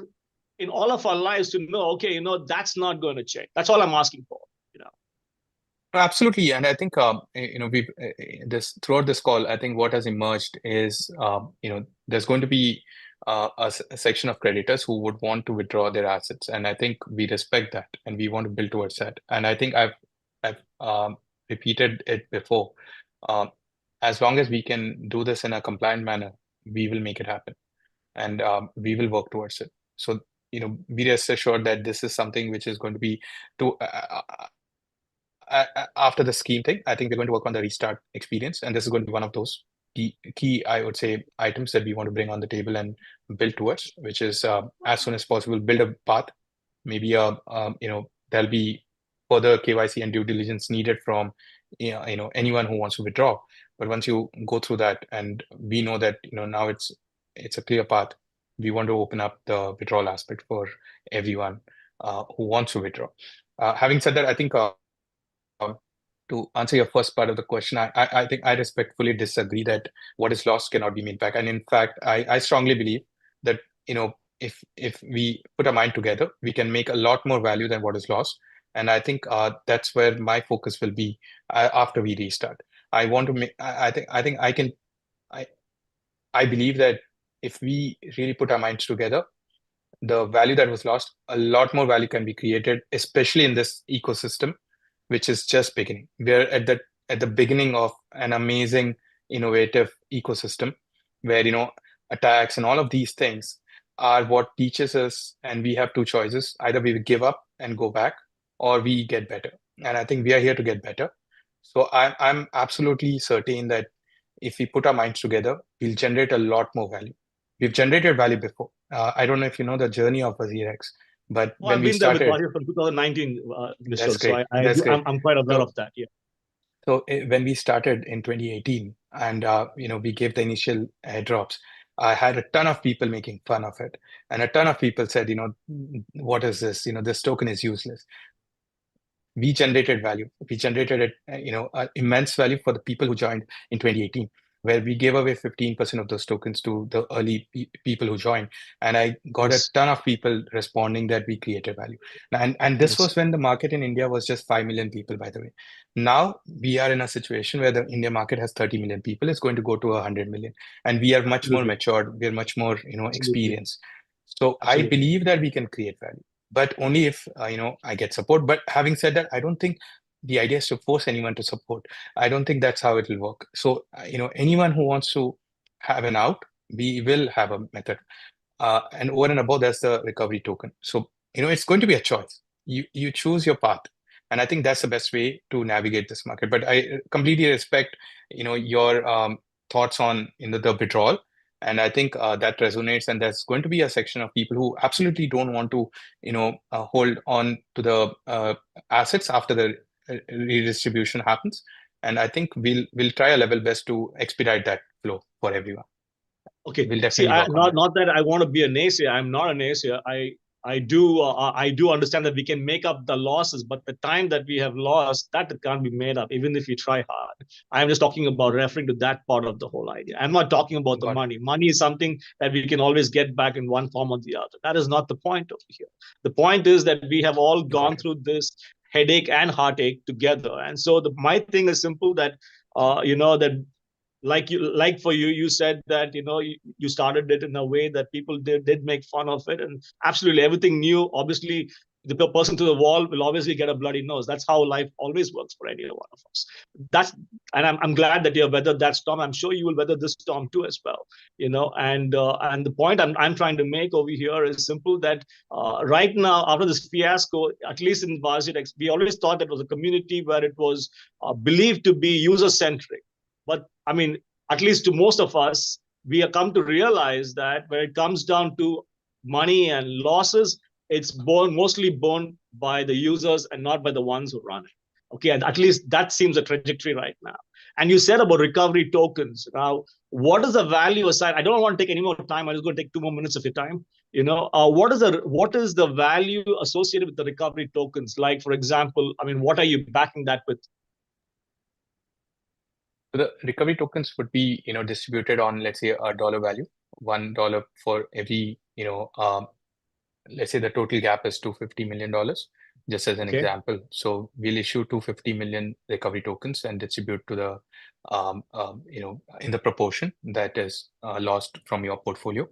in all of our lives to know, okay, that's not going to change. That's all I'm asking for. Absolutely, and I think we've this throughout this call, I think what has emerged is there's going to be a section of creditors who would want to withdraw their assets, and I think we respect that, and we want to build towards that. And I think I've repeated it before. As long as we can do this in a compliant manner, we will make it happen, and we will work towards it. So be rest assured that this is something which is going to be to. After the scheme thing, I think we're going to work on the restart experience, and this is going to be one of those key, I would say, items that we want to bring on the table and build towards, which is as soon as possible, build a path. Maybe there'll be further KYC and due diligence needed from anyone who wants to withdraw. But once you go through that, and we know that now it's a clear path, we want to open up the withdrawal aspect for everyone who wants to withdraw. Having said that, I think. To answer your first part of the question, I think I respectfully disagree that what is lost cannot be made back. And in fact, I strongly believe that if we put our mind together, we can make a lot more value than what is lost. And I think that's where my focus will be after we restart. I want to make. I believe that if we really put our minds together, the value that was lost, a lot more value can be created, especially in this ecosystem, which is just beginning. We're at the beginning of an amazing, innovative ecosystem where, attacks and all of these things are what teaches us, and we have two choices. Either we give up and go back, or we get better. And I think we are here to get better. So I'm absolutely certain that if we put our minds together, we'll generate a lot more value. We've generated value before. I don't know if you know the journey of WazirX, but when I've we been started, there with Wazir from 2019, that's so great. That's great. I'm quite aware of that. Yeah. So when we started in 2018, and we gave the initial airdrops, I had a ton of people making fun of it, and a ton of people said, what is this? This token is useless. We generated value. We generated immense value for the people who joined in 2018, where we gave away 15% of those tokens to the early people who joined. And I got a ton of people responding that we created value. And this was when the market in India was just 5 million people, by the way. Now we are in a situation where the India market has 30 million people. It's going to go to 100 million. And we are much more matured. We are much more, experienced. So I believe that we can create value, but only if, I get support. But having said that, I don't think the idea is to force anyone to support. I don't think that's how it will work. So, anyone who wants to have an out, we will have a method. And over and above, there's the recovery token. So, it's going to be a choice. You choose your path. And I think that's the best way to navigate this market. But I completely respect, your thoughts on the withdrawal. And I think that resonates. And there's going to be a section of people who absolutely don't want to, hold on to the assets after the redistribution happens. And I think we'll try our level best to expedite that flow for everyone. Okay. We'll definitely not that I want to be a naysayer. I'm not a naysayer. I do understand that we can make up the losses, but the time that we have lost, that can't be made up, even if we try hard. I'm just talking about referring to that part of the whole idea. I'm not talking about the money. Money is something that we can always get back in one form or the other. That is not the point over here. The point is that we have all gone through this headache and heartache together. And so my thing is simple, that, that like for you, you said that, you started it in a way that people did make fun of it, and absolutely everything new, obviously the person to the wall will obviously get a bloody nose. That's how life always works for any one of us. And I'm glad that you have weathered that storm. I'm sure you will weather this storm too as well. And the point I'm trying to make over here is simple, that right now, after this fiasco, at least in WazirX, we always thought that it was a community where it was believed to be user-centric. But I mean, at least to most of us, we have come to realize that when it comes down to money and losses, it's mostly borne by the users and not by the ones who run it. Okay, and at least that seems a trajectory right now. And you said about recovery tokens. Now, what is the value aside? I don't want to take any more time. I'm just going to take 2 more minutes of your time. What is the value associated with the recovery tokens? Like, for example, I mean, what are you backing that with? The recovery tokens would be, distributed on, let's say, a dollar value, $1 for every, let's say the total gap is $250 million, just as an example. So we'll issue 250 million recovery tokens and distribute to the, in the proportion that is lost from your portfolio.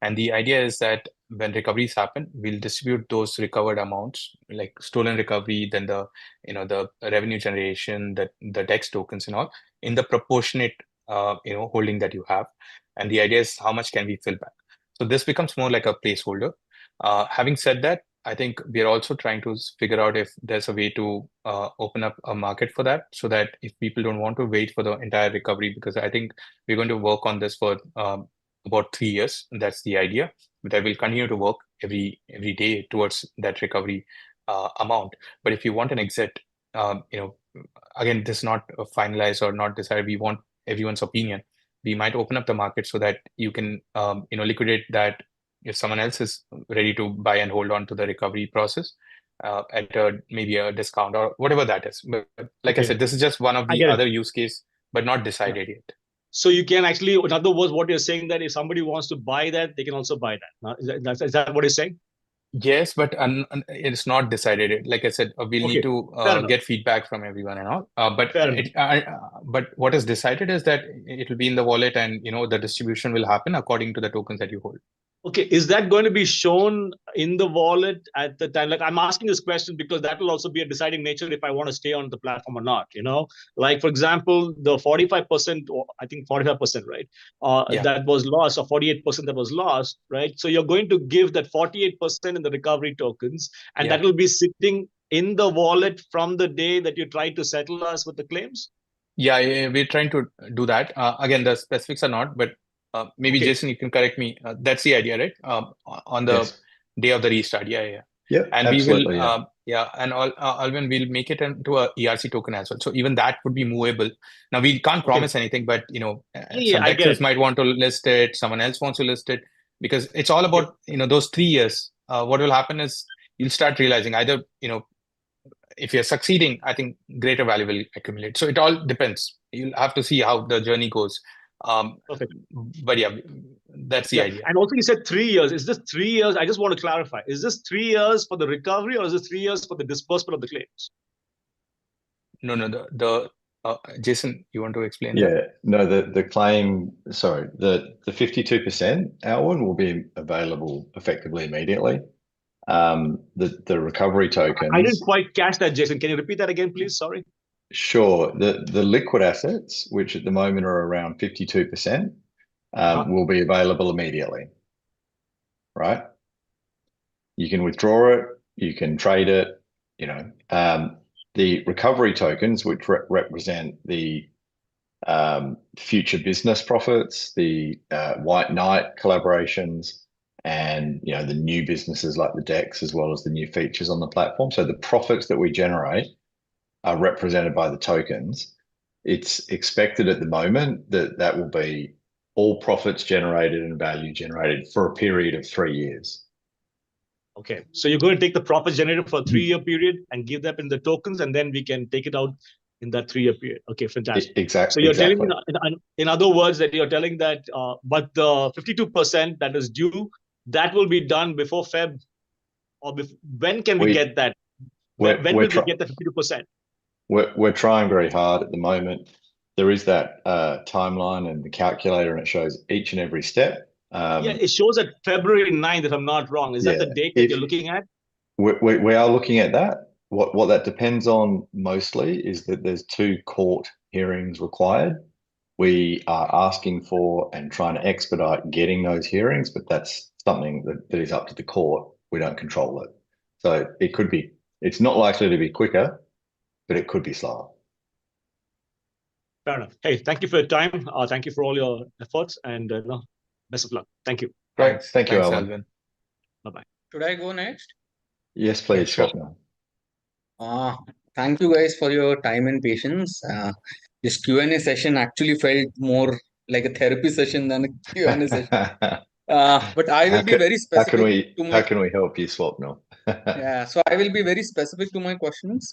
And the idea is that when recoveries happen, we'll distribute those recovered amounts, like stolen recovery, then the, the revenue generation, the DEX tokens and all, in the proportionate, holding that you have. And the idea is how much can we fill back. So this becomes more like a placeholder. Having said that, I think we are also trying to figure out if there's a way to open up a market for that, so that if people don't want to wait for the entire recovery, because I think we're going to work on this for about 3 years. That's the idea. But I will continue to work every day towards that recovery amount. But if you want an exit, again, this is not finalized or not decided. We want everyone's opinion. We might open up the market so that you can, liquidate that if someone else is ready to buy and hold on to the recovery process at maybe a discount or whatever that is. But like I said, this is just one of the other use case, but not decided yet. So you can actually, in other words, what you're saying that if somebody wants to buy that, they can also buy that. Is that what you're saying? Yes, but it's not decided. Like I said, we'll need to get feedback from everyone and all. But what is decided is that it will be in the wallet, and the distribution will happen according to the tokens that you hold. Okay, is that going to be shown in the wallet at the time? Like, I'm asking this question because that will also be a deciding nature if I want to stay on the platform or not. Like, for example, the 45%, or I think 45%, right? That was lost, or 48% that was lost, right? So you're going to give that 48% in the recovery tokens, and that will be sitting in the wallet from the day that you try to settle us with the claims? Yeah, we're trying to do that. Again, the specifics are not, but maybe Jason, you can correct me. That's the idea, right? On the day of the restart. Yeah. And absolutely, we will, and Alvin, we'll make it into a ERC token as well. So even that would be movable. Now we can't promise anything, but some DEXs might want to list it. Someone else wants to list it, because it's all about those 3 years. What will happen is you'll start realizing either if you're succeeding, I think greater value will accumulate. So it all depends. You'll have to see how the journey goes. But yeah, that's the idea. And also you said 3 years. Is this 3 years? I just want to clarify. Is this 3 years for the recovery, or is this 3 years for the disbursement of the claims? No, Jason, you want to explain that? No, the claim, sorry, the 52%, Alwyn, will be available effectively immediately. The recovery tokens. I didn't quite catch that, Jason. Can you repeat that again, please? Sorry. Sure. The liquid assets, which at the moment are around 52%, will be available immediately. Right? You can withdraw it, you can trade it, the recovery tokens, which represent the future business profits, the White Knight collaborations, and the new businesses like the DEX, as well as the new features on the platform. So the profits that we generate are represented by the tokens. It's expected at the moment that will be all profits generated and value generated for a period of 3 years. Okay, so you're going to take the profits generated for a 3-year period and give them in the tokens, and then we can take it out in that 3-year period. Okay, fantastic. Exactly. So you're telling me, in other words, that you're telling that, but the 52% that is due, that will be done before Feb, or when can we get that? When will we get the 52%? We're trying very hard at the moment. There is that timeline and the calculator, and it shows each and every step. It shows at February 9th, if I'm not wrong. Is that the date that you're looking at? We are looking at that. What that depends on mostly is that there's 2 court hearings required. We are asking for and trying to expedite getting those hearings, but that's something that is up to the court. We don't control it. So it's not likely to be quicker, but it could be slower. Fair enough. Hey, thank you for your time. Thank you for all your efforts, and best of luck. Thank you. Thanks. Thank you, Alvin. Bye-bye. Should I go next? Yes, please, sure. Swapna. Thank you guys for your time and patience. This Q&A session actually felt more like a therapy session than a Q&A session. But I will be very specific to How my can we help you, Swapna? yeah. So I will be very specific to my questions.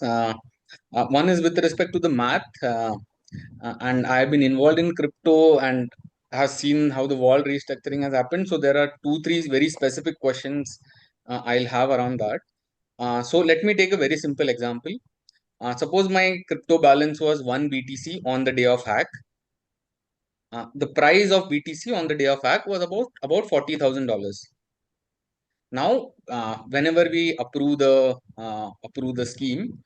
One is with respect to the math, and I have been involved in crypto and have seen how the wall restructuring has happened. So there are 2, 3 very specific questions I'll have around that. So let me take a very simple example. Suppose my crypto balance was 1 BTC on the day of hack. The price of BTC on the day of hack was about $40,000. Now, whenever we approve the scheme,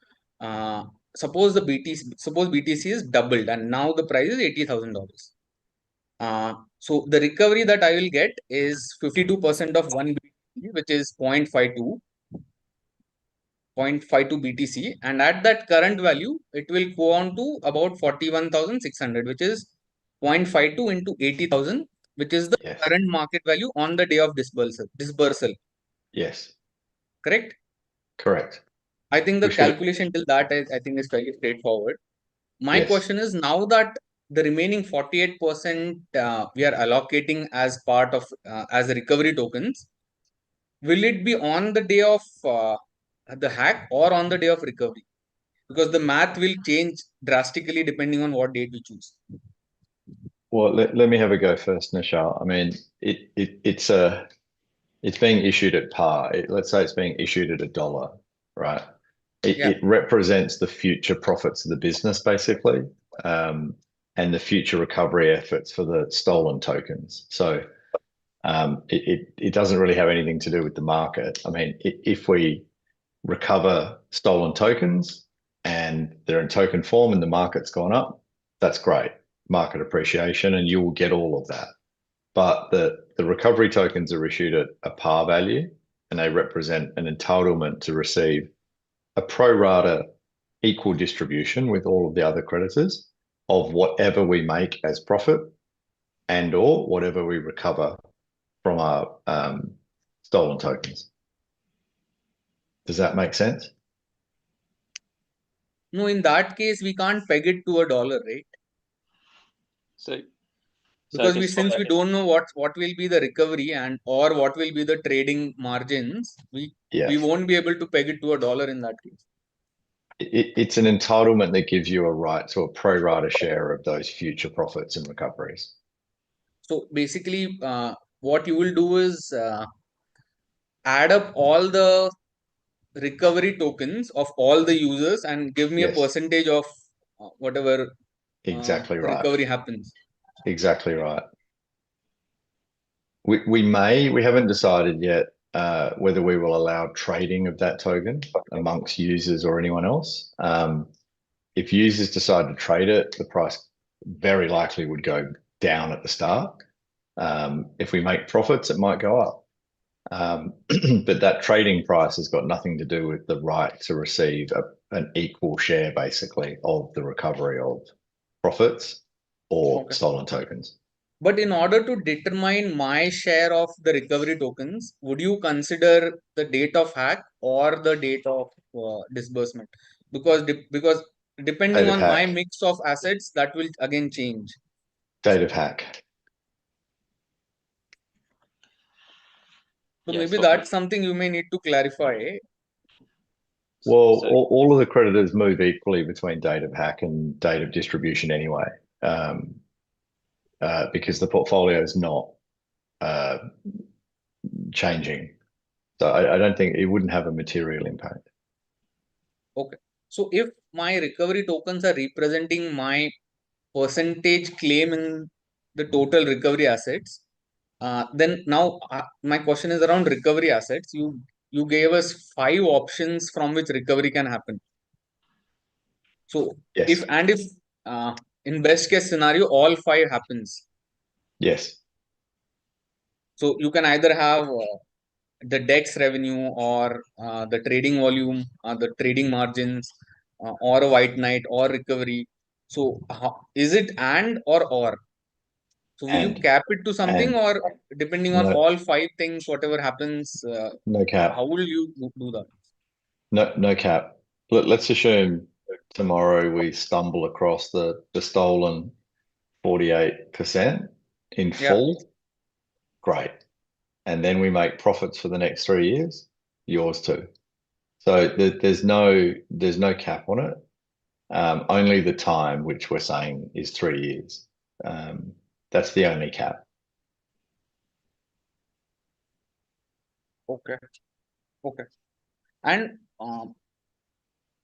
suppose BTC is doubled and now the price is $80,000. So the recovery that I will get is 52% of 1 BTC, which is 0.52 BTC, and at that current value, it will go on to about 41,600, which is 0.52 into 80,000, which is the Yes. current market value on the day of disbursal. Yes. Correct? Correct. I think the We should- calculation till that I think is fairly straightforward. My Yes. question is, now that the remaining 48% we are allocating as part of as recovery tokens, will it be on the day of the hack or on the day of recovery? Because the math will change drastically depending on what date we choose. Well, let me have a go first, Nishal. I mean, it's being issued at par. Let's say it's being issued at $1, right? It represents the future profits of the business, basically, and the future recovery efforts for the stolen tokens. So it doesn't really have anything to do with the market. I mean, if we recover stolen tokens and they're in token form and the market's gone up, that's great. Market appreciation, and you will get all of that. But the recovery tokens are issued at a par value, and they represent an entitlement to receive a pro rata equal distribution with all of the other creditors of whatever we make as profit and or whatever we recover from our stolen tokens. Does that make sense? No, in that case, we can't peg it to $1, right? Because since we don't know what will be the recovery and or what will be the trading margins, we won't be able to peg it to $1 in that case. It's an entitlement that gives you a right to a pro rata share of those future profits and recoveries. So basically, what you will do is add up all the recovery tokens of all the users and give me a percentage of whatever exactly right. recovery happens. Exactly right. We haven't decided yet whether we will allow trading of that token amongst users or anyone else. If users decide to trade it, the price very likely would go down at the start. If we make profits, it might go up. But that trading price has got nothing to do with the right to receive an equal share, basically, of the recovery of profits or stolen tokens. But in order to determine my share of the recovery tokens, would you consider the date of hack or the date of disbursement? Because depending on my mix of assets, that will again change. Date of hack. So maybe that's something you may need to clarify. Well, all of the creditors move equally between date of hack and date of distribution anyway, because the portfolio is not changing. So I don't think it wouldn't have a material impact. Okay. So if my recovery tokens are representing my percentage claim in the total recovery assets, then now my question is around recovery assets. You gave us 5 options from which recovery can happen. So if in best case scenario all 5 happens. Yes. So you can either have the DEX revenue or the trading volume, the trading margins, or a white knight or recovery. So is it and or? So will you cap it to something, or depending on all 5 things, whatever happens, no cap. how will you do that? No cap. Let's assume tomorrow we stumble across the stolen 48% in Yeah. full. Great. And then we make profits for the next 3 years, yours too. So there's no cap on it. Only the time, which we're saying is 3 years. That's the only cap. Okay. And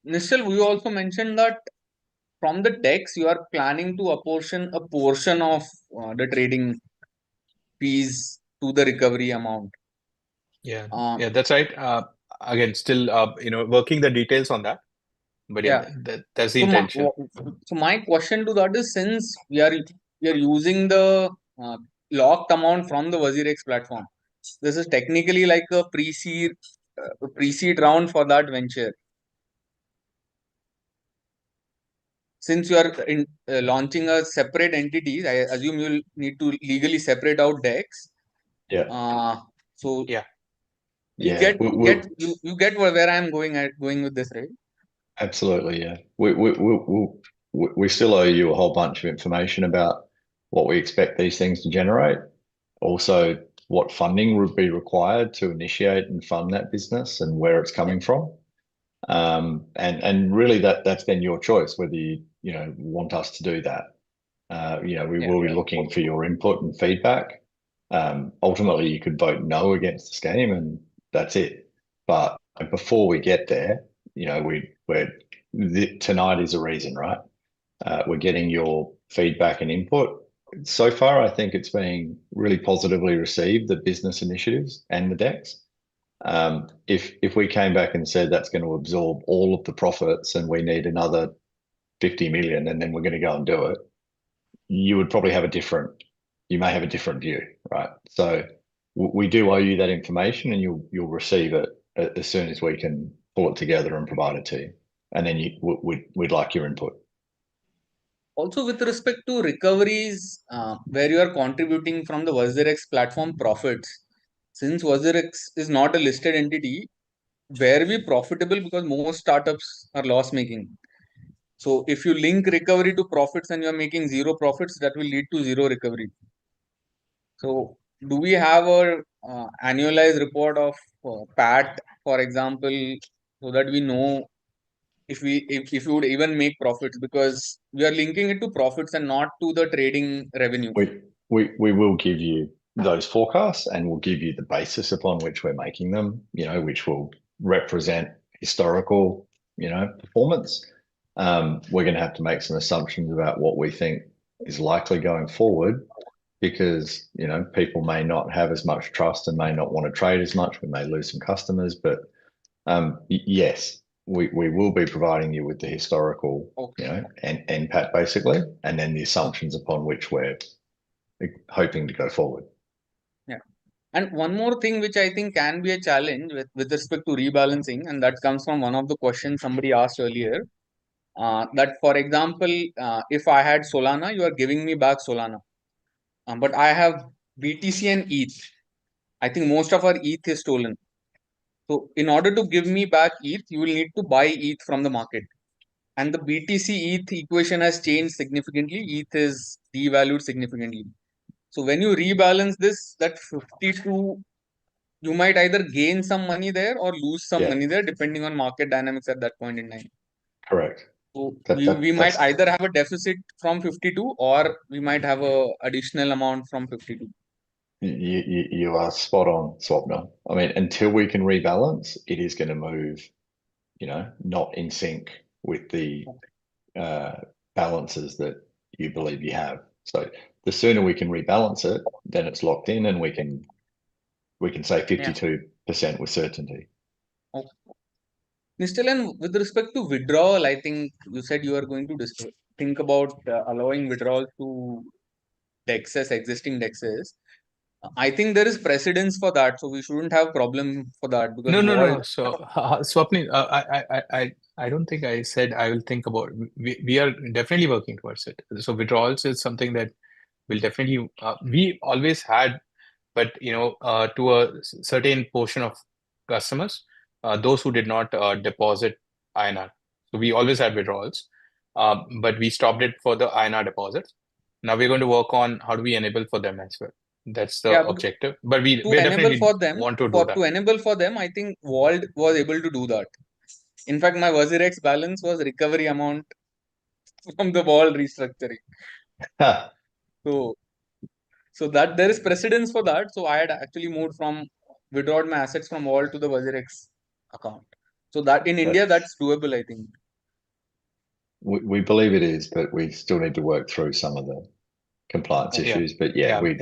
Nishal, we also mentioned that from the decks, you are planning to apportion a portion of the trading fees to the recovery amount. Yeah, Um, yeah, that's right. Again, still, working the details on that. But yeah, that's the intention. So my question to that is, since we are using the locked amount from the WazirX platform, this is technically like a pre-seed round for that venture. Since you are launching a separate entity, I assume you'll need to legally separate out decks. Yeah. So yeah, you get where I'm going with this, right? Absolutely, yeah. We still owe you a whole bunch of information about what we expect these things to generate. Also, what funding would be required to initiate and fund that business and where it's coming from. And really that's then your choice whether you want us to do that. We will be looking for your input and feedback. Ultimately, you could vote no against the scheme, and that's it. But before we get there, tonight is a reason, right? We're getting your feedback and input. So far, I think it's being really positively received, the business initiatives and the decks. If we came back and said that's going to absorb all of the profits and we need another 50 million and then we're going to go and do it, you would probably have you may have a different view, right? So we do owe you that information, and you'll receive it as soon as we can pull it together and provide it to you. And then we'd like your input. Also, with respect to recoveries, where you are contributing from the WazirX platform profits, since WazirX is not a listed entity, where we profitable because most startups are loss making. So if you link recovery to profits and you are making zero profits, that will lead to zero recovery. So do we have a annualized report of PAT, for example, so that we know if we would even make profits, because we are linking it to profits and not to the trading revenue. We will give you those forecasts, and we'll give you the basis upon which we're making them, which will represent historical, performance. We're going to have to make some assumptions about what we think is likely going forward, because, people may not have as much trust and may not want to trade as much. We may lose some customers, but yes, we will be providing you with the historical, and NPAT basically, and then the assumptions upon which we're hoping to go forward. Yeah. And one more thing which I think can be a challenge with respect to rebalancing, and that comes from one of the questions somebody asked earlier, that for example, if I had Solana, you are giving me back Solana. But I have BTC and ETH. I think most of our ETH is stolen. So in order to give me back ETH, you will need to buy ETH from the market. And the BTC ETH equation has changed significantly. ETH is devalued significantly. So when you rebalance this, that 52, you might either gain some money there or lose some money there, depending on market dynamics at that point in time. Correct. So we might either have a deficit from 52, or we might have a additional amount from 52. You are spot on, Swapna. I mean, until we can rebalance, it is going to move, not in sync with the balances that you believe you have. So the sooner we can rebalance it, then it's locked in, and we can say 52% with certainty. Okay. Nishal, and with respect to withdrawal, I think you said you are going to think about allowing withdrawal to DEXs, existing DEXs. I think there is precedence for that, so we shouldn't have problem for that, because No. So, Swapnil, I don't think I said I will think about. We are definitely working towards it. So withdrawals is something that will definitely we always had, but to a certain portion of customers. those who did not deposit INR. So we always had withdrawals, but we stopped it for the INR deposits. Now we're going to work on how do we enable for them as well. That's the objective. But we definitely want to do that. To enable for them, I think Vault was able to do that. In fact, my WazirX balance was recovery amount from the Vault restructuring. So that there is precedence for that. So I had actually withdrawn my assets from Vault to the WazirX account. So that in India, that's doable, I think. We believe it is, but we still need to work through some of the compliance issues. But I mean,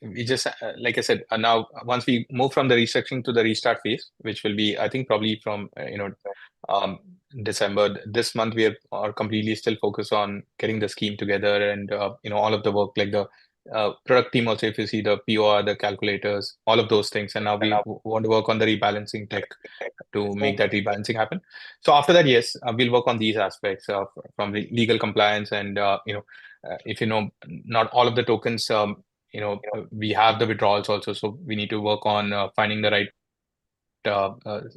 we just, like I said, now once we move from the restructuring to the restart phase, which will be, I think, probably from, December, this month, we are completely still focused on getting the scheme together and, all of the work, like the product team also, if you see the POR, the calculators, all of those things. And now we want to work on the rebalancing tech to make that rebalancing happen. So after that, yes, we'll work on these aspects from the legal compliance and, if not all of the tokens, we have the withdrawals also. So we need to work on finding the right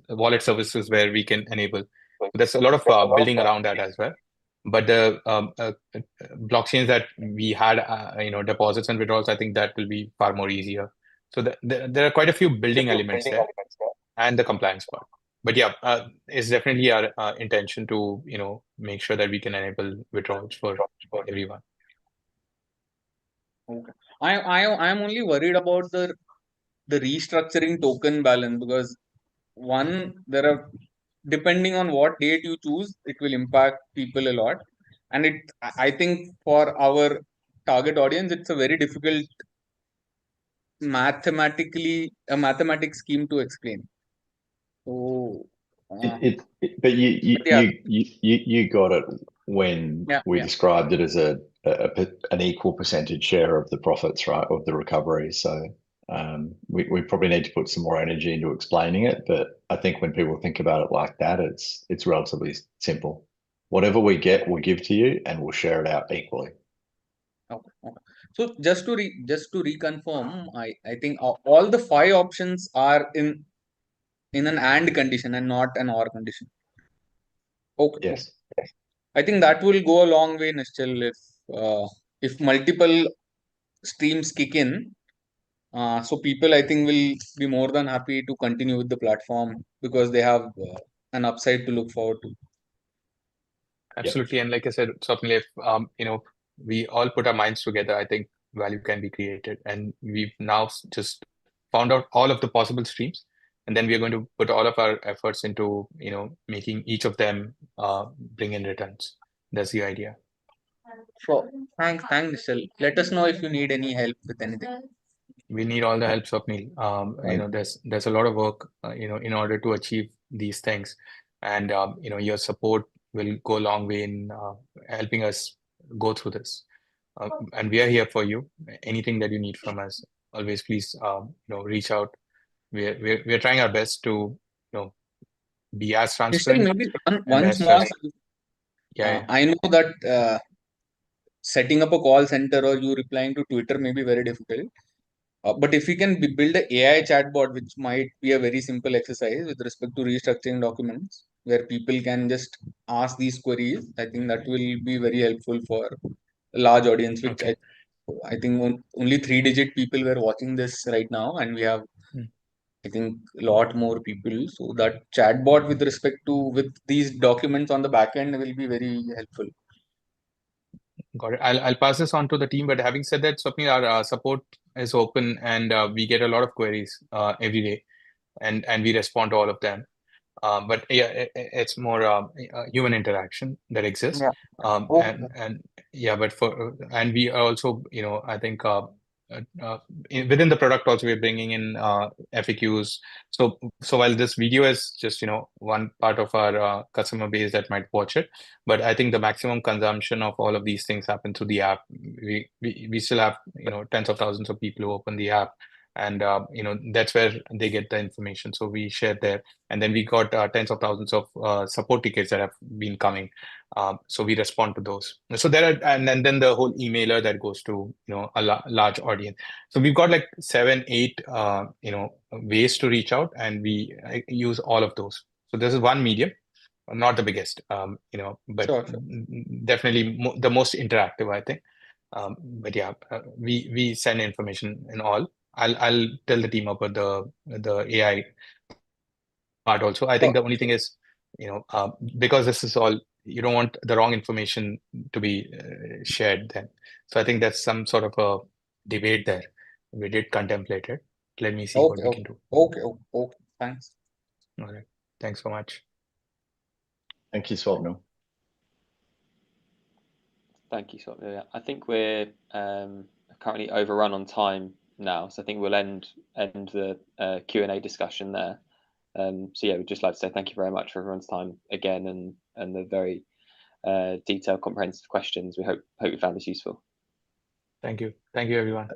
wallet services where we can enable. There's a lot of building around that as well. But the blockchains that we had, deposits and withdrawals, I think that will be far more easier. So there are quite a few building elements there and the compliance part. But yeah, it's definitely our intention to, make sure that we can enable withdrawals for everyone. Okay. I am only worried about the restructuring token balance because depending on what date you choose, it will impact people a lot. And I think for our target audience, it's a very difficult mathematic scheme to explain. So, but you got it when we described it as an equal percentage share of the profits, right, of the recovery. So we probably need to put some more energy into explaining it. But I think when people think about it like that, it's relatively simple. Whatever we get, we'll give to you, and we'll share it out equally. Okay. So just to reconfirm, I think all the 5 options are in an AND condition and not an OR condition. Okay. Yes. I think that will go a long way, Nishchal, if multiple streams kick in. So people, I think, will be more than happy to continue with the platform because they have an upside to look forward to. Absolutely. Yep. And like I said, certainly if, we all put our minds together, I think value can be created. And we've now just found out all of the possible streams. And then we are going to put all of our efforts into, making each of them bring in returns. That's the idea. Sure. Thanks, Nishchal. Let us know if you need any help with anything. We need all the help, Swapnil. There's a lot of work, in order to achieve these things. And, your support will go a long way in helping us go through this. And we are here for you. Anything that you need from us, always please, reach out. We're trying our best to, be as transparent. Maybe one small. I know that setting up a call center or you replying to Twitter may be very difficult. But if we can build an AI chatbot, which might be a very simple exercise with respect to restructuring documents, where people can just ask these queries, I think that will be very helpful for a large audience, which I think only 3-digit people were watching this right now, and we have, I think, a lot more people. So that chatbot with these documents on the back end will be very helpful. Got it. I'll pass this on to the team. But having said that, Swapnil, our support is open, and we get a lot of queries every day, and we respond to all of them. But yeah, it's more human interaction that exists. And we are also, I think within the product also we're bringing in FAQs. So while this video is just one part of our customer base that might watch it, but I think the maximum consumption of all of these things happen through the app. We still have tens of thousands of people who open the app and that's where they get the information. So we share there, and then we got tens of thousands of support tickets that have been coming. So we respond to those. So there are, and then the whole emailer that goes to a large audience. So we've got like 7, 8 ways to reach out, and we use all of those. So this is one medium, not the biggest, but Sure. definitely the most interactive, I think. But yeah, we send information in all. I'll tell the team about the AI part also. I think the only thing is, because this is all, you don't want the wrong information to be shared then. So I think that's some sort of a debate there. We did contemplate it. Let me see what we can do. Okay. Thanks. All right. Thanks so much. Thank you, Swapnil. Thank you, Swapnil. Yeah, I think we're currently overrun on time now, so I think we'll end the Q&A discussion there. So yeah, we'd just like to say thank you very much for everyone's time again, and the very detailed, comprehensive questions. We hope you found this useful. Thank you, everyone.